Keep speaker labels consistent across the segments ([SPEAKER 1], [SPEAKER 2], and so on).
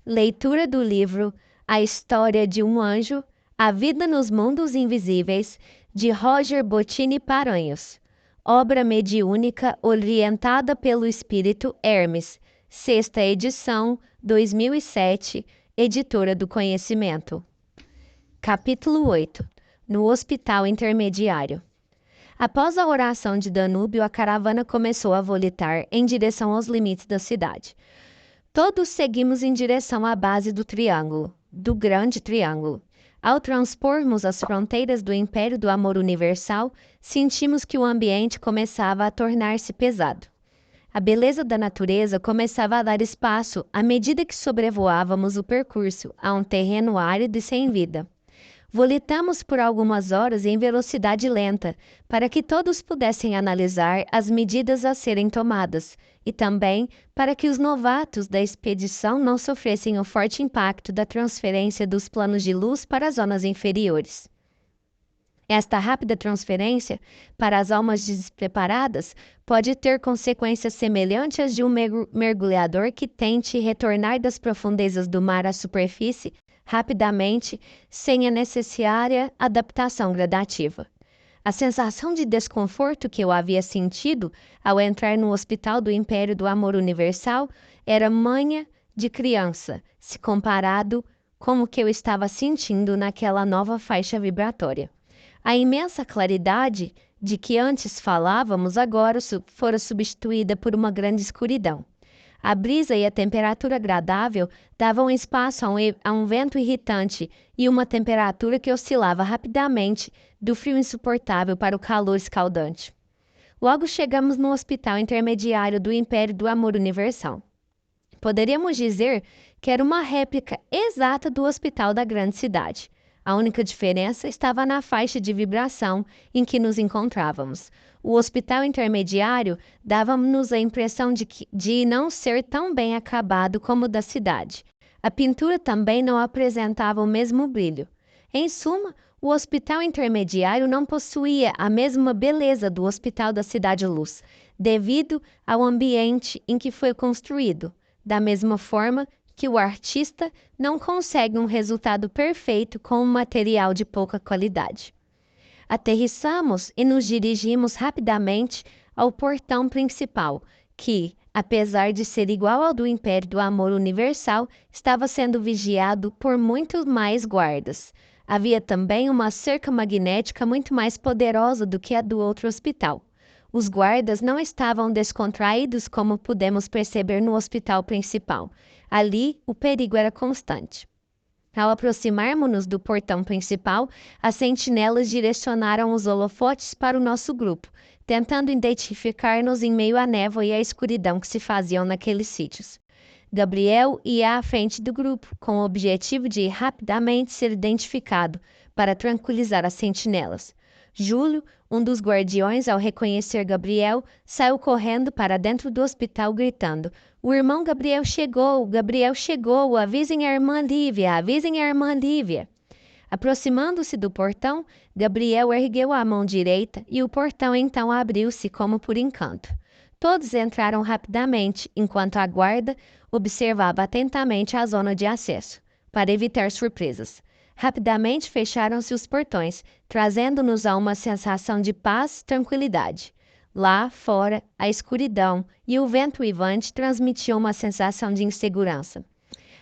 [SPEAKER 1] Leitura do livro A História de um Anjo, A Vida nos Mundos Invisíveis, de Roger Bottini Paranhos. Obra mediúnica orientada pelo Espírito Hermes. Sexta edição, 2007, Editora do Conhecimento. Capítulo 8. No Hospital Intermediário. Após a oração de Danúbio, a caravana começou a volitar em direção aos limites da cidade. Todos seguimos em direção à base do triângulo, do grande triângulo. Ao transpormos as fronteiras do Império do Amor Universal, sentimos que o ambiente começava a tornar-se pesado. A beleza da natureza começava a dar espaço à medida que sobrevoávamos o percurso a um terreno árido e sem vida. Volitamos por algumas horas em velocidade lenta, para que todos pudessem analisar as medidas a serem tomadas, e também para que os novatos da expedição não sofressem o forte impacto da transferência dos planos de luz para as zonas inferiores. Esta rápida transferência, para as almas despreparadas, pode ter consequências semelhantes às de um mergulhador que tente retornar das profundezas do mar à superfície rapidamente, sem a necessária adaptação gradativa. A sensação de desconforto que eu havia sentido ao entrar no Hospital do Império do Amor Universal era manha de criança, se comparado com o que eu estava sentindo naquela nova faixa vibratória. A imensa claridade de que antes falávamos agora fora substituída por uma grande escuridão. A brisa e a temperatura agradável davam espaço a um vento irritante e uma temperatura que oscilava rapidamente do frio insuportável para o calor escaldante. Logo chegamos no Hospital Intermediário do Império do Amor Universal. Poderíamos dizer que era uma réplica exata do Hospital da grande cidade. A única diferença estava na faixa de vibração em que nos encontrávamos. O hospital intermediário dava-nos a impressão de não ser tão bem acabado como o da cidade. A pintura também não apresentava o mesmo brilho. Em suma, o hospital intermediário não possuía a mesma beleza do hospital da Cidade Luz, devido ao ambiente em que foi construído. Da mesma forma que o artista não consegue um resultado perfeito com um material de pouca qualidade. Aterrissamos e nos dirigimos rapidamente ao portão principal, que, apesar de ser igual ao do Império do Amor Universal, estava sendo vigiado por muito mais guardas. Havia também uma cerca magnética muito mais poderosa do que a do outro hospital. Os guardas não estavam descontraídos como pudemos perceber no hospital principal. Ali, o perigo era constante. Ao aproximarmos-nos do portão principal, as sentinelas direcionaram os holofotes para o nosso grupo, tentando identificar-nos em meio à névoa e à escuridão que se faziam naqueles sítios. Gabriel ia à frente do grupo, com o objetivo de rapidamente ser identificado, para tranquilizar as sentinelas. Júlio, um dos guardiões, ao reconhecer Gabriel, saiu correndo para dentro do hospital gritando: "O irmão Gabriel chegou, avisem a irmã Lívia, avisem a irmã Lívia." Aproximando-se do portão, Gabriel ergueu a mão direita e o portão então abriu-se como por encanto. Todos entraram rapidamente, enquanto a guarda observava atentamente a zona de acesso, para evitar surpresas. Rapidamente fecharam-se os portões, trazendo-nos a uma sensação de paz e tranquilidade. Lá fora, a escuridão e o vento uivante transmitiam uma sensação de insegurança.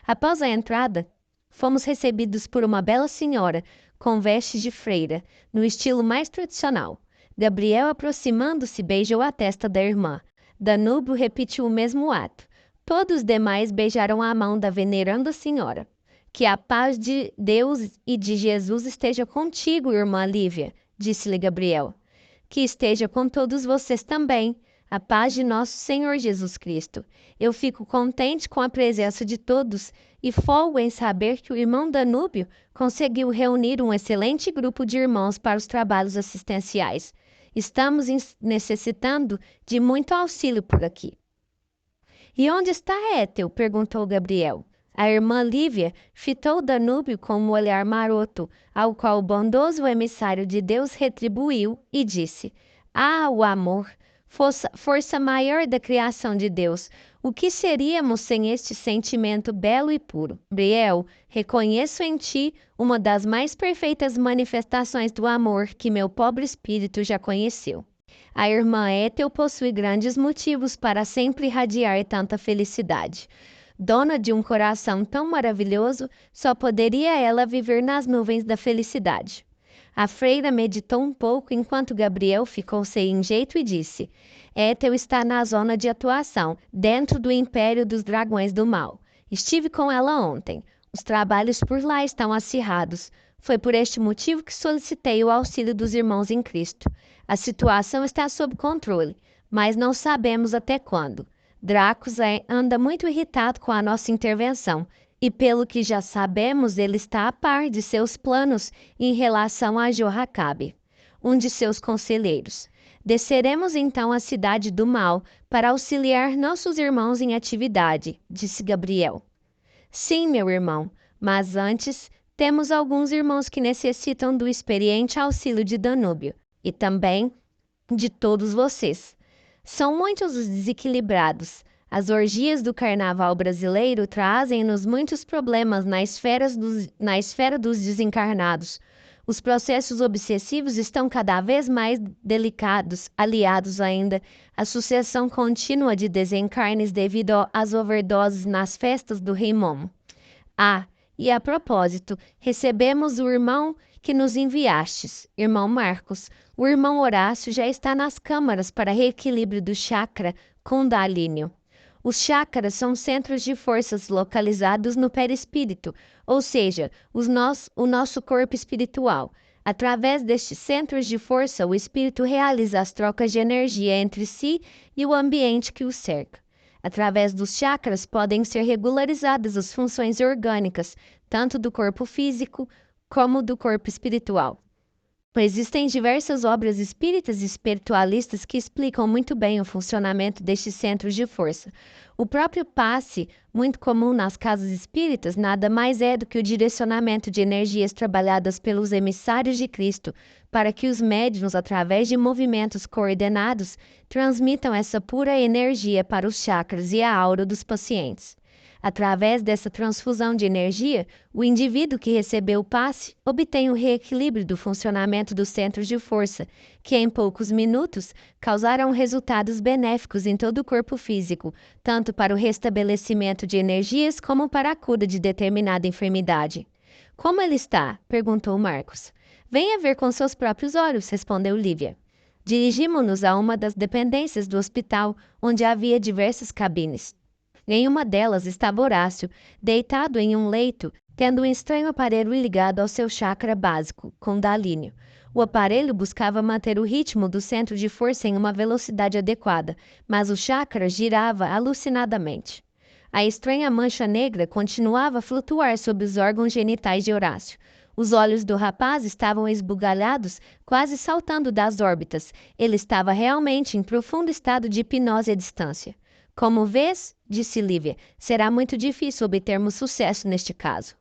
[SPEAKER 1] Após a entrada, fomos recebidos por uma bela senhora, com vestes de freira, no estilo mais tradicional. Gabriel, aproximando-se, beijou a testa da irmã. Danúbio repetiu o mesmo ato. Todos os demais beijaram a mão da veneranda senhora. "Que a paz de Deus e de Jesus esteja contigo, irmã Lívia", disse-lhe Gabriel. "Que esteja com todos vocês também. A paz de nosso Senhor Jesus Cristo. Eu fico contente com a presença de todos e folgo em saber que o irmão Danúbio conseguiu reunir um excelente grupo de irmãos para os trabalhos assistenciais. Estamos necessitando de muito auxílio por aqui." "E onde está Étel?" perguntou Gabriel. A irmã Lívia fitou Danúbio com um olhar maroto, ao qual o bondoso emissário de Deus retribuiu e disse: "Ah, o amor! Força maior da criação de Deus! O que seríamos sem este sentimento belo e puro? Gabriel, reconheço em ti uma das mais perfeitas manifestações do amor que meu pobre espírito já conheceu. A irmã Ethel possui grandes motivos para sempre irradiar tanta felicidade. Dona de um coração tão maravilhoso, só poderia ela viver nas nuvens da felicidade. A freira meditou um pouco enquanto Gabriel ficou sem jeito e disse: Ethel está na zona de atuação, dentro do Império dos Dragões do Mal. Estive com ela ontem. Os trabalhos por lá estão acirrados. Foi por este motivo que solicitei o auxílio dos irmãos em Cristo. A situação está sob controle, mas não sabemos até quando. Dracos anda muito irritado com a nossa intervenção. E pelo que já sabemos, ele está a par de seus planos em relação a Jorracabe, um de seus conselheiros. Desceremos então à cidade do mal para auxiliar nossos irmãos em atividade, disse Gabriel. Sim, meu irmão, mas antes temos alguns irmãos que necessitam do experiente auxílio de Danúbio e também de todos vocês. São muitos os desequilibrados. As orgias do carnaval brasileiro trazem-nos muitos problemas na esfera dos desencarnados. Os processos obsessivos estão cada vez mais delicados, aliados ainda à sucessão contínua de desencarnes devido às overdoses nas festas do Rei Momo. E a propósito, recebemos o irmão que nos enviastes, irmão Marcos. O irmão Horácio já está nas câmaras para reequilíbrio do chakra Kundalini. Os chakras são centros de forças localizados no perispírito, ou seja, o nosso corpo espiritual. Através destes centros de força, o espírito realiza as trocas de energia entre si e o ambiente que o cerca. Através dos chakras podem ser regularizadas as funções orgânicas, tanto do corpo físico como do corpo espiritual. Existem diversas obras espíritas e espiritualistas que explicam muito bem o funcionamento destes centros de força. O próprio passe, muito comum nas casas espíritas, nada mais é do que o direcionamento de energias trabalhadas pelos emissários de Cristo, para que os médiuns, através de movimentos coordenados, transmitam essa pura energia para os chakras e a aura dos pacientes. Através dessa transfusão de energia, o indivíduo que recebeu o passe obtém o reequilíbrio do funcionamento dos centros de força, que em poucos minutos causarão resultados benéficos em todo o corpo físico, tanto para o restabelecimento de energias como para a cura de determinada enfermidade. Como ele está? Perguntou Marcos. Venha ver com seus próprios olhos, respondeu Lívia. Dirigimos-nos a uma das dependências do hospital, onde havia diversas cabines. Em uma delas estava Horácio, deitado em um leito, tendo um estranho aparelho ligado ao seu chakra básico, Kundalini. O aparelho buscava manter o ritmo do centro de força em uma velocidade adequada, mas o chakra girava alucinadamente. A estranha mancha negra continuava a flutuar sob os órgãos genitais de Horácio. Os olhos do rapaz estavam esbugalhados, quase saltando das órbitas. Ele estava realmente em profundo estado de hipnose à distância. Como vês, disse Lívia, será muito difícil obtermos sucesso neste caso.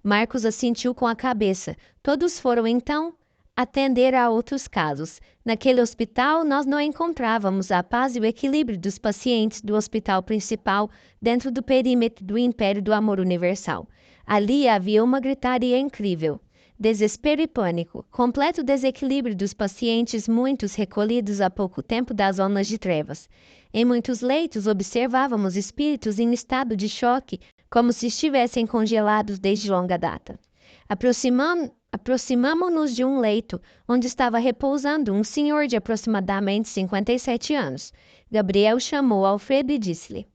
[SPEAKER 1] Marcos assentiu com a cabeça. Todos foram, então, atender a outros casos. Naquele hospital, nós não encontrávamos a paz e o equilíbrio dos pacientes do hospital principal dentro do perímetro do Império do Amor Universal. Ali havia uma gritaria incrível. Desespero e pânico, completo desequilíbrio dos pacientes, muitos recolhidos há pouco tempo das zonas de trevas. Em muitos leitos observávamos espíritos em estado de choque, como se estivessem congelados desde longa data. Aproximamo-nos de um leito, onde estava repousando um senhor de aproximadamente 57 anos. Gabriel chamou Alfredo e disse-lhe: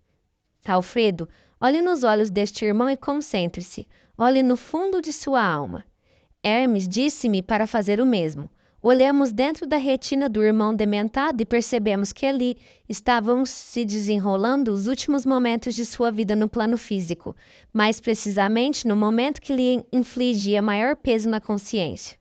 [SPEAKER 1] Alfredo, olhe nos olhos deste irmão e concentre-se. Olhe no fundo de sua alma. Hermes disse-me para fazer o mesmo. Olhamos dentro da retina do irmão dementado e percebemos que ali estavam se desenrolando os últimos momentos de sua vida no plano físico, mais precisamente no momento que lhe infligia maior peso na consciência.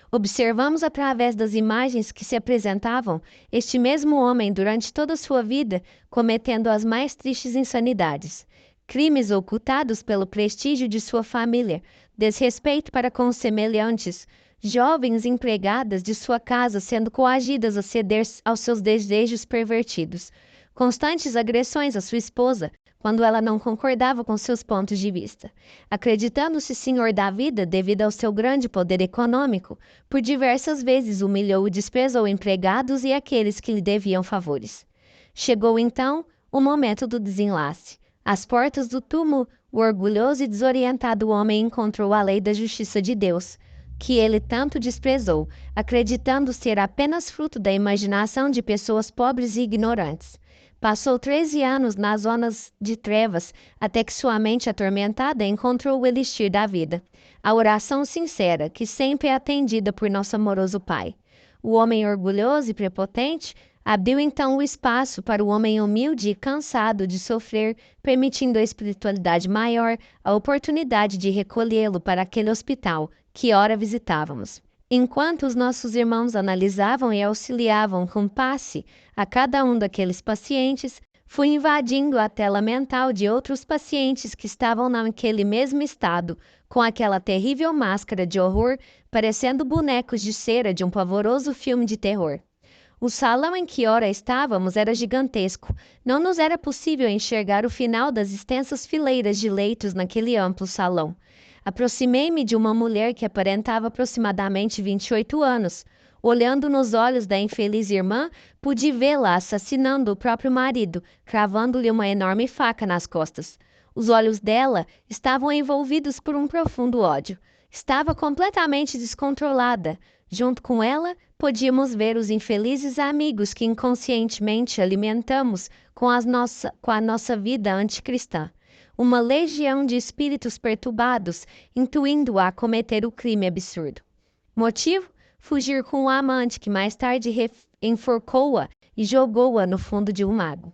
[SPEAKER 1] Observamos através das imagens que se apresentavam este mesmo homem durante toda a sua vida cometendo as mais tristes insanidades, crimes ocultados pelo prestígio de sua família, desrespeito para com os semelhantes, jovens empregadas de sua casa sendo coagidas a ceder aos seus desejos pervertidos, constantes agressões à sua esposa quando ela não concordava com seus pontos de vista. Acreditando-se senhor da vida devido ao seu grande poder econômico, por diversas vezes humilhou e desprezou empregados e aqueles que lhe deviam favores. Chegou então o momento do desenlace. Às portas do túmulo, o orgulhoso e desorientado homem encontrou a lei da justiça de Deus, que ele tanto desprezou, acreditando ser apenas fruto da imaginação de pessoas pobres e ignorantes. Passou 13 anos nas zonas de trevas, até que sua mente atormentada encontrou o elixir da vida, a oração sincera, que sempre é atendida por nosso amoroso Pai. O homem orgulhoso e prepotente abriu então o espaço para o homem humilde e cansado de sofrer, permitindo à espiritualidade maior a oportunidade de recolhê-lo para aquele hospital que ora visitávamos. Enquanto os nossos irmãos analisavam e auxiliavam com passe a cada um daqueles pacientes, fui invadindo a tela mental de outros pacientes que estavam naquele mesmo estado, com aquela terrível máscara de horror, parecendo bonecos de cera de um pavoroso filme de terror. O salão em que ora estávamos era gigantesco. Não nos era possível enxergar o final das extensas fileiras de leitos naquele amplo salão. Aproximei-me de uma mulher que aparentava aproximadamente 28 anos. Olhando nos olhos da infeliz irmã, pude vê-la assassinando o próprio marido, cravando-lhe uma enorme faca nas costas. Os olhos dela estavam envolvidos por um profundo ódio. Estava completamente descontrolada. Junto com ela, podíamos ver os infelizes amigos que inconscientemente alimentamos com a nossa vida anticristã. Uma legião de espíritos perturbados, intuindo-a cometer o crime absurdo. Motivo? Fugir com o amante que mais tarde enforcou-a e jogou-a no fundo de um lago.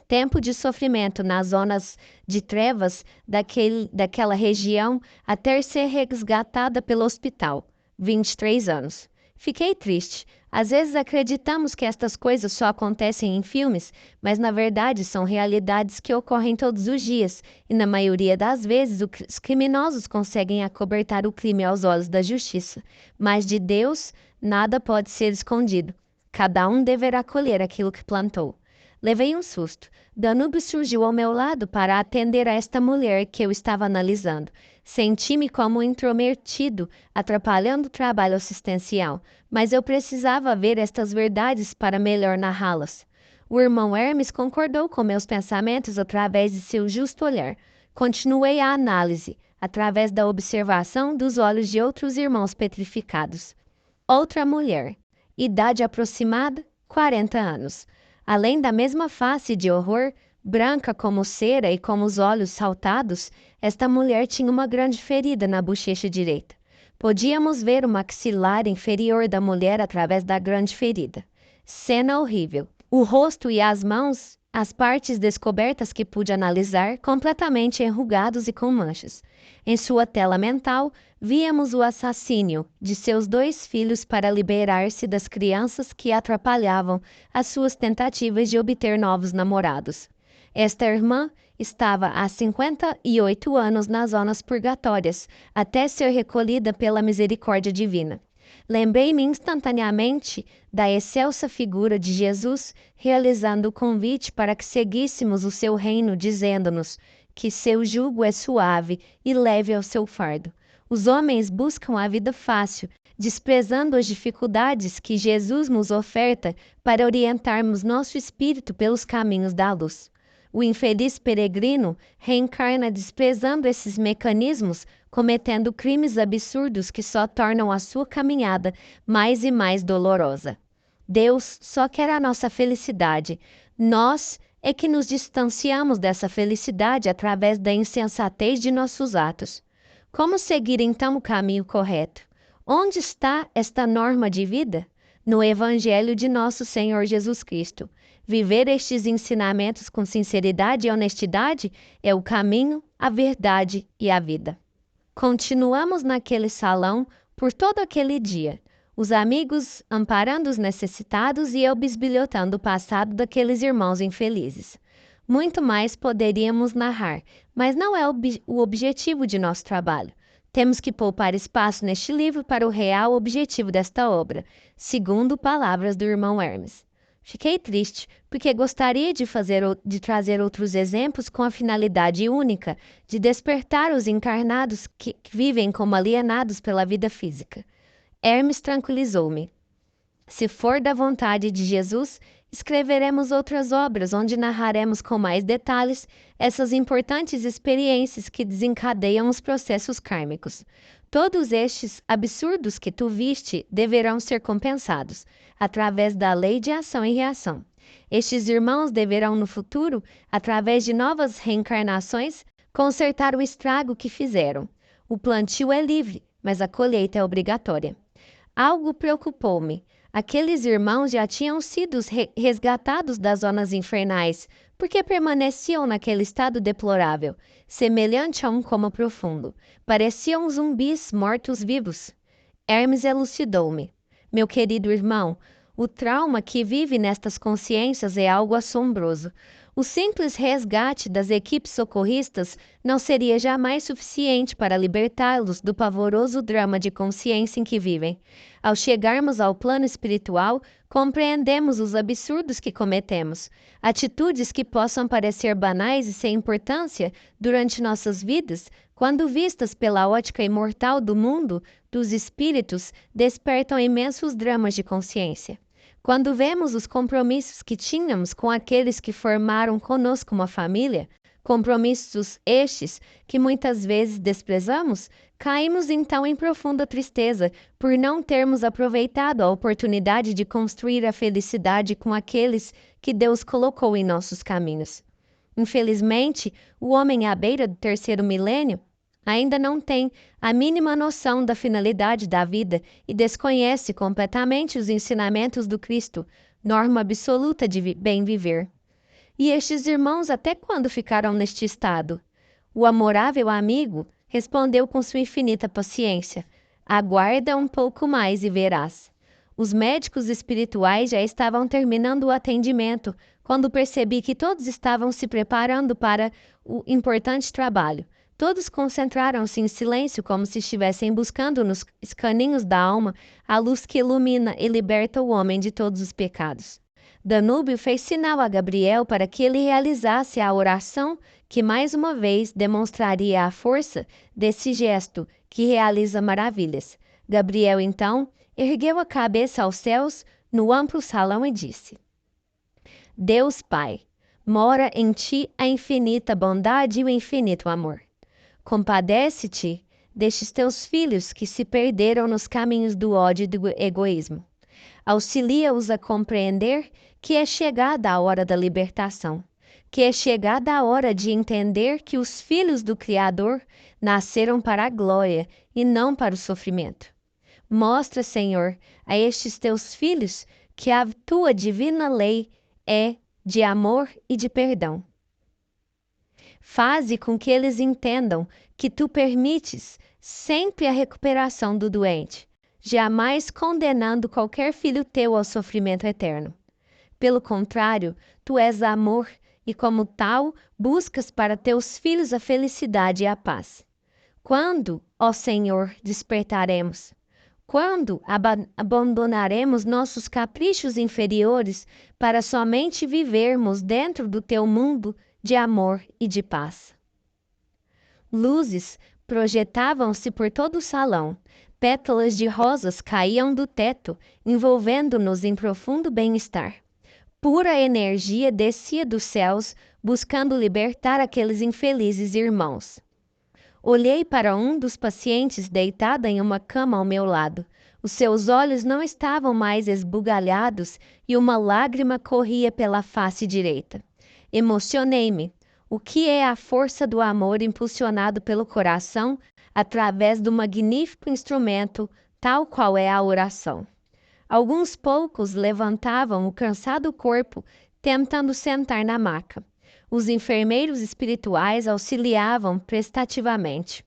[SPEAKER 1] Tempo de sofrimento nas zonas de trevas daquela região até ser resgatada pelo hospital. 23 anos. Fiquei triste. Às vezes acreditamos que estas coisas só acontecem em filmes, mas na verdade são realidades que ocorrem todos os dias, e na maioria das vezes os criminosos conseguem acobertar o crime aos olhos da justiça. Mas de Deus nada pode ser escondido. Cada um deverá colher aquilo que plantou. Levei um susto. Danúbio surgiu ao meu lado para atender a esta mulher que eu estava analisando. Senti-me como intrometido, atrapalhando o trabalho assistencial, mas eu precisava ver estas verdades para melhor narrá-las. O irmão Hermes concordou com meus pensamentos através de seu justo olhar. Continuei a análise, através da observação dos olhos de outros irmãos petrificados. Outra mulher, idade aproximada, 40 anos. Além da mesma face de horror, branca como cera e com os olhos saltados, esta mulher tinha uma grande ferida na bochecha direita. Podíamos ver o maxilar inferior da mulher através da grande ferida. Cena horrível. O rosto e as mãos, as partes descobertas que pude analisar, completamente enrugados e com manchas. Em sua tela mental, víamos o assassínio de seus 2 filhos para liberar-se das crianças que atrapalhavam as suas tentativas de obter novos namorados. Esta irmã estava há 58 anos nas zonas purgatórias, até ser recolhida pela misericórdia divina. Lembrei-me instantaneamente da excelsa figura de Jesus realizando o convite para que seguíssemos o seu reino, dizendo-nos que seu jugo é suave e leve ao seu fardo. Os homens buscam a vida fácil, desprezando as dificuldades que Jesus nos oferta para orientarmos nosso espírito pelos caminhos da luz. O infeliz peregrino reencarna desprezando esses mecanismos, cometendo crimes absurdos que só tornam a sua caminhada mais e mais dolorosa. Deus só quer a nossa felicidade. Nós é que nos distanciamos dessa felicidade através da insensatez de nossos atos. Como seguir então o caminho correto? Onde está esta norma de vida? No Evangelho de nosso Senhor Jesus Cristo. Viver estes ensinamentos com sinceridade e honestidade é o caminho, a verdade e a vida. Continuamos naquele salão por todo aquele dia. Os amigos amparando os necessitados e eu bisbilhotando o passado daqueles irmãos infelizes. Muito mais poderíamos narrar, mas não é o objetivo de nosso trabalho. Temos que poupar espaço neste livro para o real objetivo desta obra, segundo palavras do irmão Hermes. Fiquei triste, porque gostaria de trazer outros exemplos com a finalidade única de despertar os encarnados que vivem como alienados pela vida física. Hermes tranquilizou-me. Se for da vontade de Jesus, escreveremos outras obras onde narraremos com mais detalhes essas importantes experiências que desencadeiam os processos kármicos. Todos estes absurdos que tu viste deverão ser compensados, através da lei de ação e reação. Estes irmãos deverão no futuro, através de novas reencarnações, consertar o estrago que fizeram. O plantio é livre, mas a colheita é obrigatória. Algo preocupou-me. Aqueles irmãos já tinham sido resgatados das zonas infernais, porque permaneciam naquele estado deplorável, semelhante a um coma profundo. Pareciam zumbis mortos-vivos. Hermes elucidou-me. Meu querido irmão, o trauma que vive nestas consciências é algo assombroso. O simples resgate das equipes socorristas não seria jamais suficiente para libertá-los do pavoroso drama de consciência em que vivem. Ao chegarmos ao plano espiritual, compreendemos os absurdos que cometemos. Atitudes que possam parecer banais e sem importância durante nossas vidas, quando vistas pela ótica imortal do mundo, dos espíritos, despertam imensos dramas de consciência. Quando vemos os compromissos que tínhamos com aqueles que formaram conosco uma família, compromissos estes que muitas vezes desprezamos, caímos então em profunda tristeza por não termos aproveitado a oportunidade de construir a felicidade com aqueles que Deus colocou em nossos caminhos. Infelizmente, o homem à beira do terceiro milênio ainda não tem a mínima noção da finalidade da vida e desconhece completamente os ensinamentos do Cristo, norma absoluta de bem viver. E estes irmãos até quando ficaram neste estado? O amorável amigo respondeu com sua infinita paciência: aguarda um pouco mais e verás. Os médicos espirituais já estavam terminando o atendimento quando percebi que todos estavam se preparando para o importante trabalho. Todos concentraram-se em silêncio como se estivessem buscando nos escaninhos da alma a luz que ilumina e liberta o homem de todos os pecados. Danúbio fez sinal a Gabriel para que ele realizasse a oração que mais uma vez demonstraria a força desse gesto que realiza maravilhas. Gabriel, então, ergueu a cabeça aos céus no amplo salão e disse: Deus Pai, mora em ti a infinita bondade e o infinito amor. Compadece-te destes teus filhos que se perderam nos caminhos do ódio e do egoísmo. Auxilia-os a compreender que é chegada a hora da libertação, que é chegada a hora de entender que os filhos do Criador nasceram para a glória e não para o sofrimento. Mostra, Senhor, a estes teus filhos que a tua divina lei é de amor e de perdão. Faze com que eles entendam que tu permites sempre a recuperação do doente, jamais condenando qualquer filho teu ao sofrimento eterno. Pelo contrário, tu és amor e, como tal, buscas para teus filhos a felicidade e a paz. Quando, ó Senhor, despertaremos? Quando abandonaremos nossos caprichos inferiores para somente vivermos dentro do teu mundo de amor e de paz? Luzes projetavam-se por todo o salão, pétalas de rosas caíam do teto, envolvendo-nos em profundo bem-estar. Pura energia descia dos céus, buscando libertar aqueles infelizes irmãos. Olhei para um dos pacientes deitado em uma cama ao meu lado. Os seus olhos não estavam mais esbugalhados e uma lágrima corria pela face direita. Emocionei-me. O que é a força do amor impulsionado pelo coração através do magnífico instrumento, tal qual é a oração? Alguns poucos levantavam o cansado corpo, tentando sentar na maca. Os enfermeiros espirituais auxiliavam prestativamente.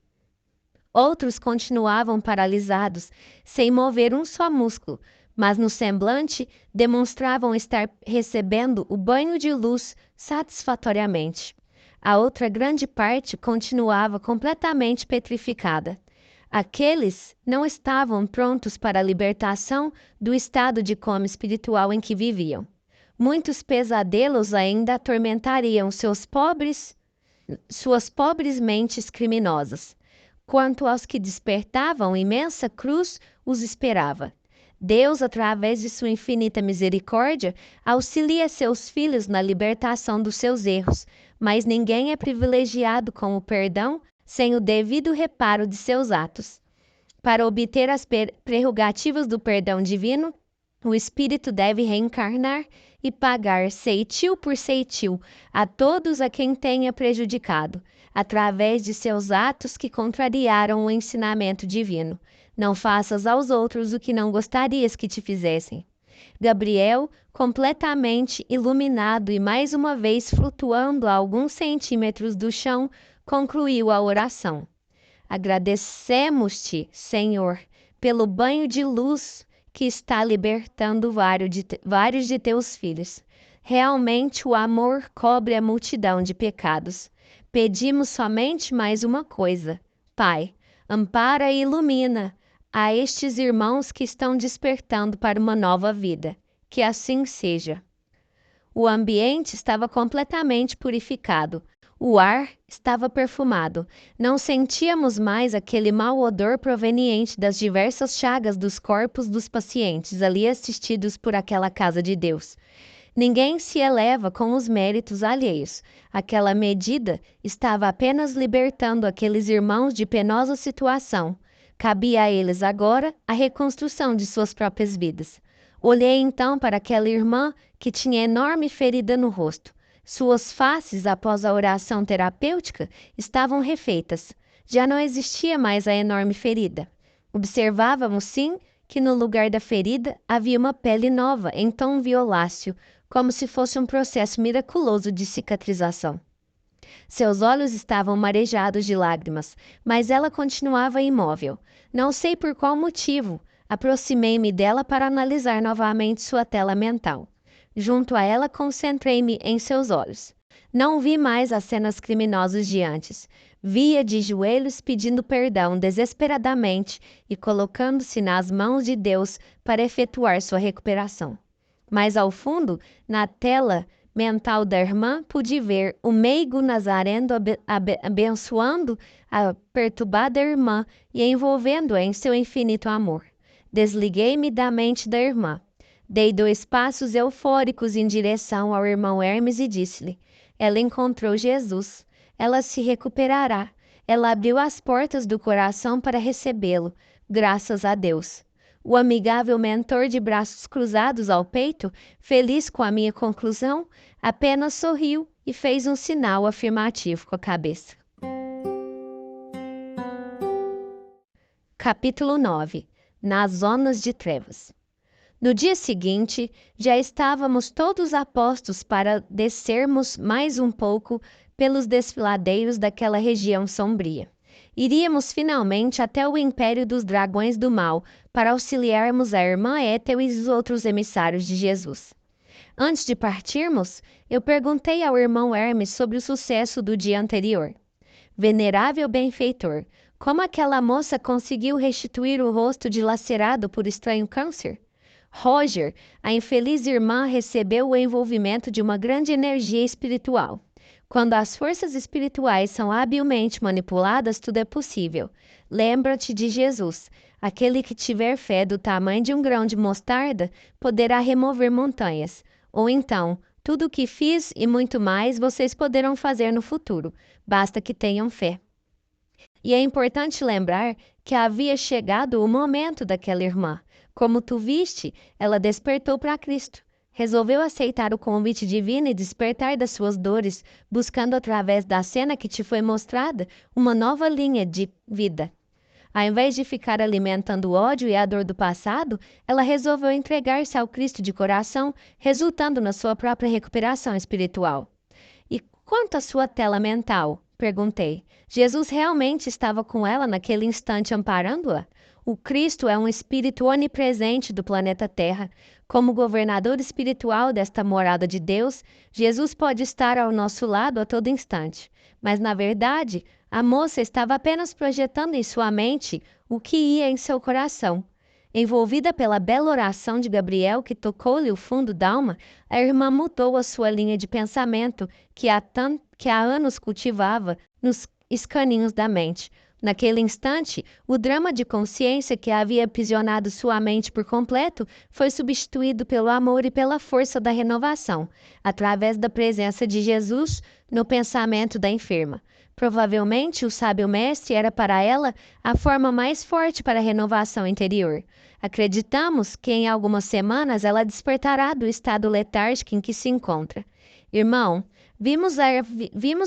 [SPEAKER 1] Outros continuavam paralisados, sem mover um só músculo, mas no semblante demonstravam estar recebendo o banho de luz satisfatoriamente. A outra grande parte continuava completamente petrificada. Aqueles não estavam prontos para a libertação do estado de coma espiritual em que viviam. Muitos pesadelos ainda atormentariam suas pobres mentes criminosas. Quanto aos que despertavam, imensa cruz os esperava. Deus, através de sua infinita misericórdia, auxilia seus filhos na libertação dos seus erros, mas ninguém é privilegiado com o perdão sem o devido reparo de seus atos. Para obter as prerrogativas do perdão divino, o Espírito deve reencarnar e pagar ceitil por ceitil a todos a quem tenha prejudicado, através de seus atos que contrariaram o ensinamento divino. Não faças aos outros o que não gostarias que te fizessem. Gabriel, completamente iluminado e mais uma vez flutuando a alguns centímetros do chão, concluiu a oração. Agradecemos-te, Senhor, pelo banho de luz que está libertando vários de teus filhos. Realmente o amor cobre a multidão de pecados. Pedimos somente mais uma coisa. Pai, ampara e ilumina a estes irmãos que estão despertando para uma nova vida. Que assim seja. O ambiente estava completamente purificado. O ar estava perfumado. Não sentíamos mais aquele mau odor proveniente das diversas chagas dos corpos dos pacientes ali assistidos por aquela casa de Deus. Ninguém se eleva com os méritos alheios. Aquela medida estava apenas libertando aqueles irmãos de penosa situação. Cabia a eles agora a reconstrução de suas próprias vidas. Olhei então para aquela irmã que tinha enorme ferida no rosto. Suas faces, após a oração terapêutica, estavam refeitas. Já não existia mais a enorme ferida. Observávamos, sim, que no lugar da ferida havia uma pele nova, em tom violáceo, como se fosse um processo miraculoso de cicatrização. Seus olhos estavam marejados de lágrimas, mas ela continuava imóvel. Não sei por qual motivo. Aproximei-me dela para analisar novamente sua tela mental. Junto a ela, concentrei-me em seus olhos. Não vi mais as cenas criminosas de antes. Via de joelhos pedindo perdão desesperadamente e colocando-se nas mãos de Deus para efetuar sua recuperação. Mais ao fundo, na tela mental da irmã, pude ver o meigo Nazareno abençoando a perturbada irmã e envolvendo-a em seu infinito amor. Desliguei-me da mente da irmã. Dei 2 passos eufóricos em direção ao irmão Hermes e disse-lhe: ela encontrou Jesus. Ela se recuperará. Ela abriu as portas do coração para recebê-lo. Graças a Deus. O amigável mentor, de braços cruzados ao peito, feliz com a minha conclusão, apenas sorriu e fez um sinal afirmativo com a cabeça. Capítulo 9. Nas zonas de trevas. No dia seguinte, já estávamos todos apostos para descermos mais um pouco pelos desfiladeiros daquela região sombria. Iríamos finalmente até o Império dos Dragões do Mal para auxiliarmos a irmã Ethel e os outros emissários de Jesus. Antes de partirmos, eu perguntei ao irmão Hermes sobre o sucesso do dia anterior. Venerável benfeitor, como aquela moça conseguiu restituir o rosto dilacerado por estranho câncer? Roger, a infeliz irmã, recebeu o envolvimento de uma grande energia espiritual. Quando as forças espirituais são habilmente manipuladas, tudo é possível. Lembra-te de Jesus. Aquele que tiver fé do tamanho de um grão de mostarda poderá remover montanhas. Ou então, tudo o que fiz e muito mais vocês poderão fazer no futuro. Basta que tenham fé. E é importante lembrar que havia chegado o momento daquela irmã. Como tu viste, ela despertou para Cristo. Resolveu aceitar o convite divino e despertar das suas dores, buscando através da cena que te foi mostrada uma nova linha de vida. Ao invés de ficar alimentando o ódio e a dor do passado, ela resolveu entregar-se ao Cristo de coração, resultando na sua própria recuperação espiritual. E quanto à sua tela mental? Perguntei. Jesus realmente estava com ela naquele instante amparando-a? O Cristo é um espírito onipresente do planeta Terra. Como governador espiritual desta morada de Deus, Jesus pode estar ao nosso lado a todo instante. Mas, na verdade, a moça estava apenas projetando em sua mente o que ia em seu coração. Envolvida pela bela oração de Gabriel que tocou-lhe o fundo d'alma, a irmã mudou a sua linha de pensamento que há anos cultivava nos escaninhos da mente. Naquele instante, o drama de consciência que havia aprisionado sua mente por completo foi substituído pelo amor e pela força da renovação, através da presença de Jesus no pensamento da enferma. Provavelmente, o sábio mestre era para ela a forma mais forte para a renovação interior. Acreditamos que em algumas semanas ela despertará do estado letárgico em que se encontra. Irmão, vimos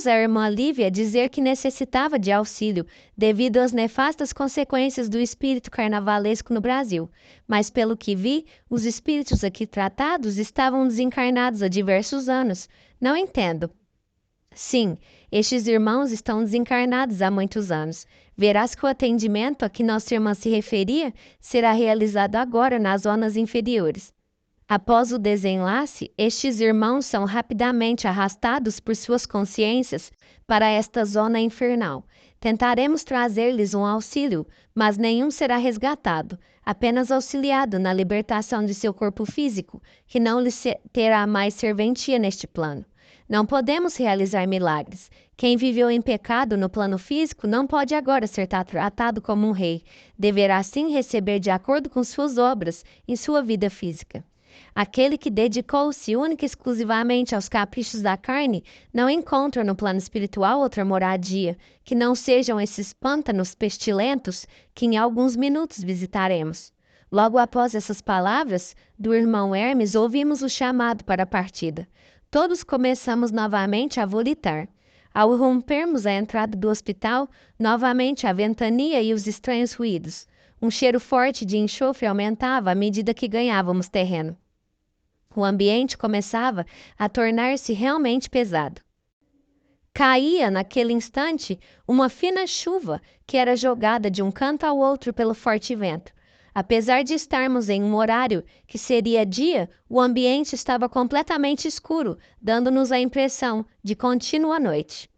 [SPEAKER 1] a irmã Lívia dizer que necessitava de auxílio devido às nefastas consequências do espírito carnavalesco no Brasil, mas pelo que vi, os espíritos aqui tratados estavam desencarnados há diversos anos. Não entendo. Sim, estes irmãos estão desencarnados há muitos anos. Verás que o atendimento a que nossa irmã se referia será realizado agora nas zonas inferiores. Após o desenlace, estes irmãos são rapidamente arrastados por suas consciências para esta zona infernal. Tentaremos trazer-lhes um auxílio, mas nenhum será resgatado, apenas auxiliado na libertação de seu corpo físico, que não lhes terá mais serventia neste plano. Não podemos realizar milagres. Quem viveu em pecado no plano físico não pode agora ser tratado como um rei. Deverá sim receber de acordo com suas obras em sua vida física. Aquele que dedicou-se única e exclusivamente aos caprichos da carne não encontra no plano espiritual outra moradia, que não sejam esses pântanos pestilentos que em alguns minutos visitaremos. Logo após essas palavras do irmão Hermes, ouvimos o chamado para a partida. Todos começamos novamente a volitar. Ao rompermos a entrada do hospital, novamente a ventania e os estranhos ruídos. Um cheiro forte de enxofre aumentava à medida que ganhávamos terreno. O ambiente começava a tornar-se realmente pesado. Caía, naquele instante, uma fina chuva que era jogada de um canto ao outro pelo forte vento. Apesar de estarmos em um horário que seria dia, o ambiente estava completamente escuro, dando-nos a impressão de contínua noite.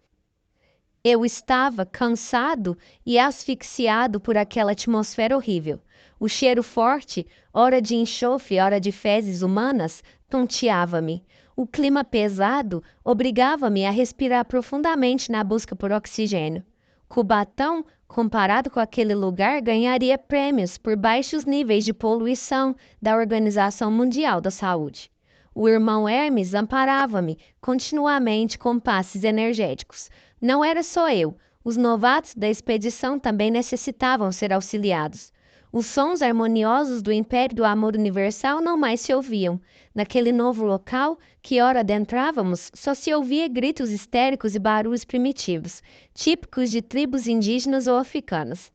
[SPEAKER 1] Eu estava cansado e asfixiado por aquela atmosfera horrível. O cheiro forte, ora de enxofre, ora de fezes humanas, tonteava-me. O clima pesado obrigava-me a respirar profundamente na busca por oxigênio. Cubatão, comparado com aquele lugar, ganharia prêmios por baixos níveis de poluição da Organização Mundial da Saúde. O irmão Hermes amparava-me continuamente com passes energéticos. Não era só eu, os novatos da expedição também necessitavam ser auxiliados. Os sons harmoniosos do Império do Amor Universal não mais se ouviam. Naquele novo local, que ora adentrávamos, só se ouvia gritos histéricos e barulhos primitivos, típicos de tribos indígenas ou africanas.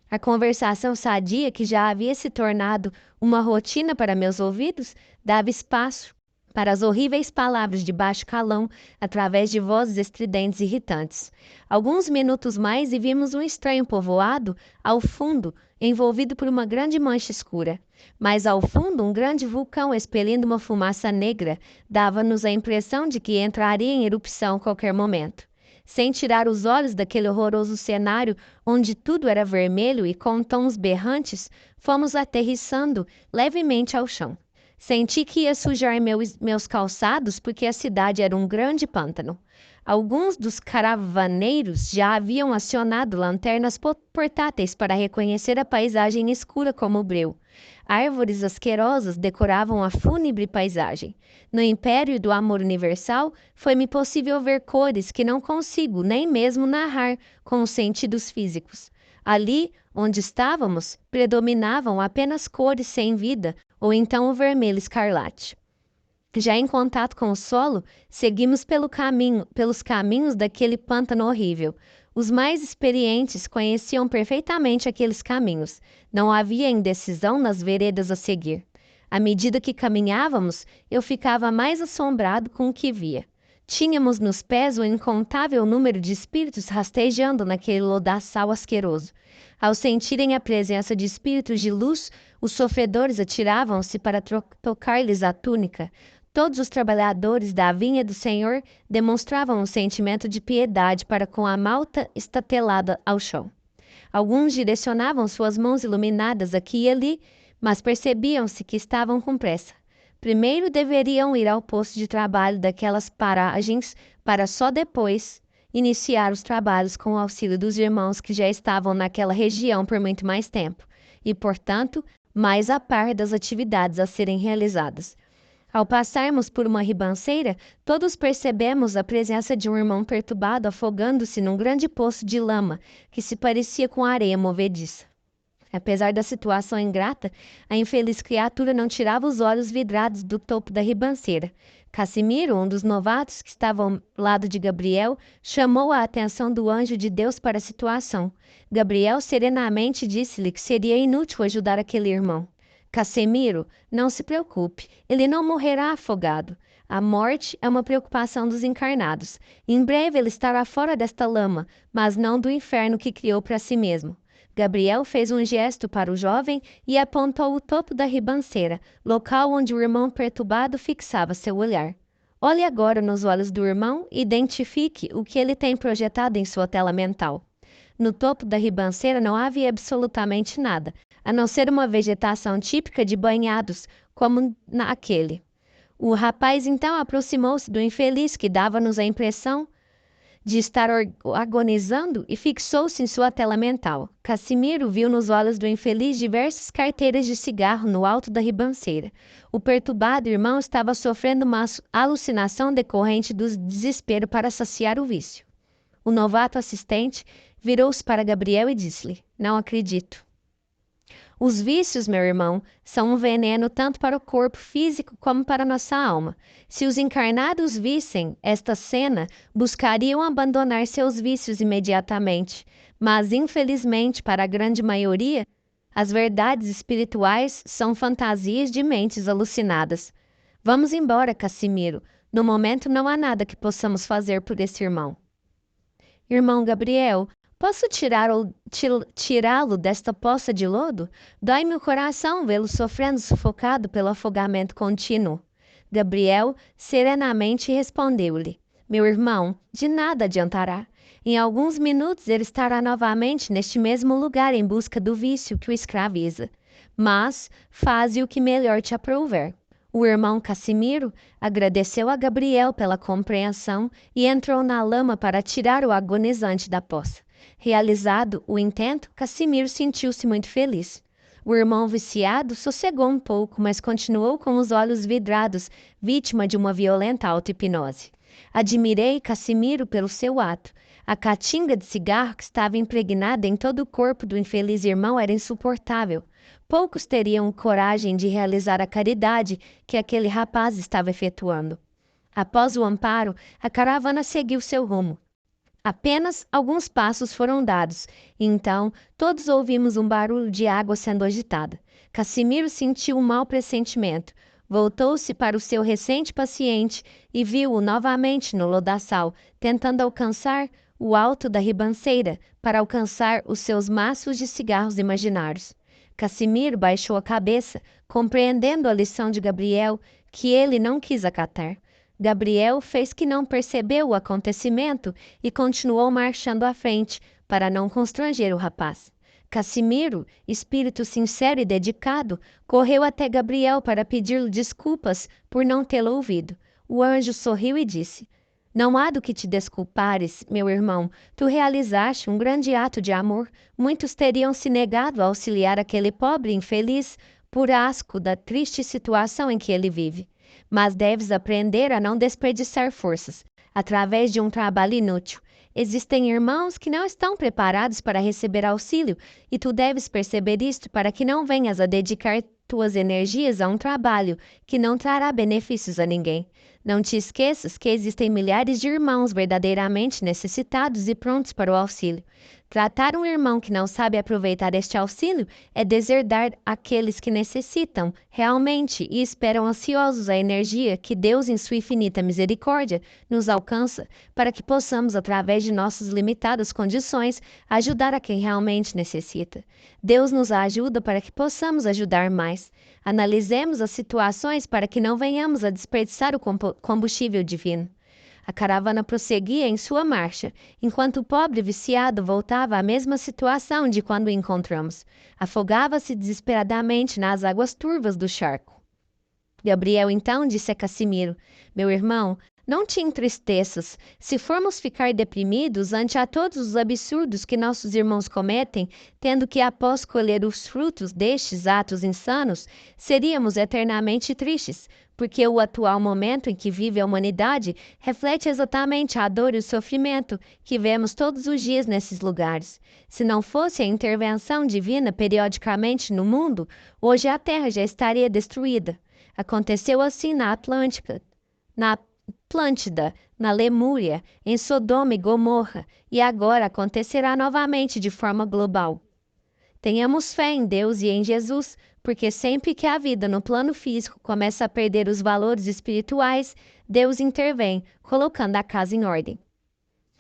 [SPEAKER 1] A conversação sadia, que já havia se tornado uma rotina para meus ouvidos, dava espaço para as horríveis palavras de baixo calão, através de vozes estridentes e irritantes. Alguns minutos mais e vimos um estranho povoado, ao fundo, envolvido por uma grande mancha escura. Mais ao fundo, um grande vulcão expelindo uma fumaça negra dava-nos a impressão de que entraria em erupção a qualquer momento. Sem tirar os olhos daquele horroroso cenário onde tudo era vermelho e com tons berrantes, fomos aterrissando levemente ao chão. Senti que ia sujar meus calçados porque a cidade era um grande pântano. Alguns dos caravaneiros já haviam acionado lanternas portáteis para reconhecer a paisagem escura como breu. Árvores asquerosas decoravam a fúnebre paisagem. No Império do Amor Universal, foi-me possível ver cores que não consigo nem mesmo narrar com os sentidos físicos. Ali, onde estávamos, predominavam apenas cores sem vida, ou então o vermelho escarlate. Já em contato com o solo, seguimos pelos caminhos daquele pântano horrível. Os mais experientes conheciam perfeitamente aqueles caminhos. Não havia indecisão nas veredas a seguir. À medida que caminhávamos, eu ficava mais assombrado com o que via. Tínhamos nos pés um incontável número de espíritos rastejando naquele lodaçal asqueroso. Ao sentirem a presença de espíritos de luz, os sofredores atiravam-se para tocar-lhes a túnica. Todos os trabalhadores da vinha do Senhor demonstravam um sentimento de piedade para com a malta estatelada ao chão. Alguns direcionavam suas mãos iluminadas aqui e ali mas percebiam-se que estavam com pressa. Primeiro deveriam ir ao posto de trabalho daquelas paragens para só depois iniciar os trabalhos com o auxílio dos irmãos que já estavam naquela região por muito mais tempo e, portanto, mais a par das atividades a serem realizadas. Ao passarmos por uma ribanceira, todos percebemos a presença de um irmão perturbado afogando-se num grande poço de lama que se parecia com areia movediça. Apesar da situação ingrata, a infeliz criatura não tirava os olhos vidrados do topo da ribanceira. Casimiro, um dos novatos que estava ao lado de Gabriel, chamou a atenção do anjo de Deus para a situação. Gabriel serenamente disse-lhe que seria inútil ajudar aquele irmão. Casimiro, não se preocupe, ele não morrerá afogado. A morte é uma preocupação dos encarnados. Em breve ele estará fora desta lama, mas não do inferno que criou para si mesmo. Gabriel fez um gesto para o jovem e apontou o topo da ribanceira, local onde o irmão perturbado fixava seu olhar. Olhe agora nos olhos do irmão e identifique o que ele tem projetado em sua tela mental. No topo da ribanceira não havia absolutamente nada, a não ser uma vegetação típica de banhados, como naquele. O rapaz então aproximou-se do infeliz que dava-nos a impressão de estar agonizando e fixou-se em sua tela mental. Casimiro viu nos olhos do infeliz diversas carteiras de cigarro no alto da ribanceira. O perturbado irmão estava sofrendo uma alucinação decorrente do desespero para saciar o vício. O novato assistente virou-se para Gabriel e disse-lhe: "Não acredito. Os vícios, meu irmão, são um veneno tanto para o corpo físico como para nossa alma. Se os encarnados vissem esta cena, buscariam abandonar seus vícios imediatamente. Mas, infelizmente, para a grande maioria, as verdades espirituais são fantasias de mentes alucinadas. Vamos embora, Casimiro. No momento não há nada que possamos fazer por esse irmão." "Irmão Gabriel, posso tirá-lo desta poça de lodo? Dói-me o coração vê-lo sofrendo sufocado pelo afogamento contínuo." Gabriel serenamente respondeu-lhe: "Meu irmão, de nada adiantará. Em alguns minutos ele estará novamente neste mesmo lugar em busca do vício que o escraviza. Mas faze o que melhor te aprouver." O irmão Casimiro agradeceu a Gabriel pela compreensão e entrou na lama para tirar o agonizante da poça. Realizado o intento, Casimiro sentiu-se muito feliz. O irmão viciado sossegou um pouco, mas continuou com os olhos vidrados, vítima de uma violenta auto-hipnose. Admirei Casimiro pelo seu ato. A caatinga de cigarro que estava impregnada em todo o corpo do infeliz irmão era insuportável. Poucos teriam coragem de realizar a caridade que aquele rapaz estava efetuando. Após o amparo, a caravana seguiu seu rumo. Apenas alguns passos foram dados, e então todos ouvimos um barulho de água sendo agitada. Casimiro sentiu um mau pressentimento. Voltou-se para o seu recente paciente e viu-o novamente no lodaçal, tentando alcançar o alto da ribanceira para alcançar os seus maços de cigarros imaginários. Casimiro baixou a cabeça, compreendendo a lição de Gabriel, que ele não quis acatar. Gabriel fez que não percebeu o acontecimento e continuou marchando à frente, para não constranger o rapaz. Casimiro, espírito sincero e dedicado, correu até Gabriel para pedir-lhe desculpas por não tê-lo ouvido. O anjo sorriu e disse: "Não há do que te desculpares, meu irmão. Tu realizaste um grande ato de amor. Muitos teriam se negado a auxiliar aquele pobre infeliz por asco da triste situação em que ele vive. Mas deves aprender a não desperdiçar forças, através de um trabalho inútil. Existem irmãos que não estão preparados para receber auxílio, e tu deves perceber isto para que não venhas a dedicar tuas energias a um trabalho que não trará benefícios a ninguém. Não te esqueças que existem milhares de irmãos verdadeiramente necessitados e prontos para o auxílio. Tratar um irmão que não sabe aproveitar este auxílio é deserdar aqueles que necessitam realmente e esperam ansiosos a energia que Deus, em sua infinita misericórdia, nos alcança para que possamos, através de nossas limitadas condições, ajudar a quem realmente necessita. Deus nos ajuda para que possamos ajudar mais. Analisemos as situações para que não venhamos a desperdiçar o combustível divino. A caravana prosseguia em sua marcha, enquanto o pobre viciado voltava à mesma situação de quando o encontramos. Afogava-se desesperadamente nas águas turvas do charco. Gabriel então disse a Cassimiro: Meu irmão, não te entristeças. Se formos ficar deprimidos ante a todos os absurdos que nossos irmãos cometem, tendo que após colher os frutos destes atos insanos, seríamos eternamente tristes, porque o atual momento em que vive a humanidade reflete exatamente a dor e o sofrimento que vemos todos os dias nesses lugares. Se não fosse a intervenção divina periodicamente no mundo, hoje a Terra já estaria destruída. Aconteceu assim na Atlântida, na Lemúria, em Sodoma e Gomorra, e agora acontecerá novamente de forma global. Tenhamos fé em Deus e em Jesus, porque sempre que a vida no plano físico começa a perder os valores espirituais, Deus intervém, colocando a casa em ordem.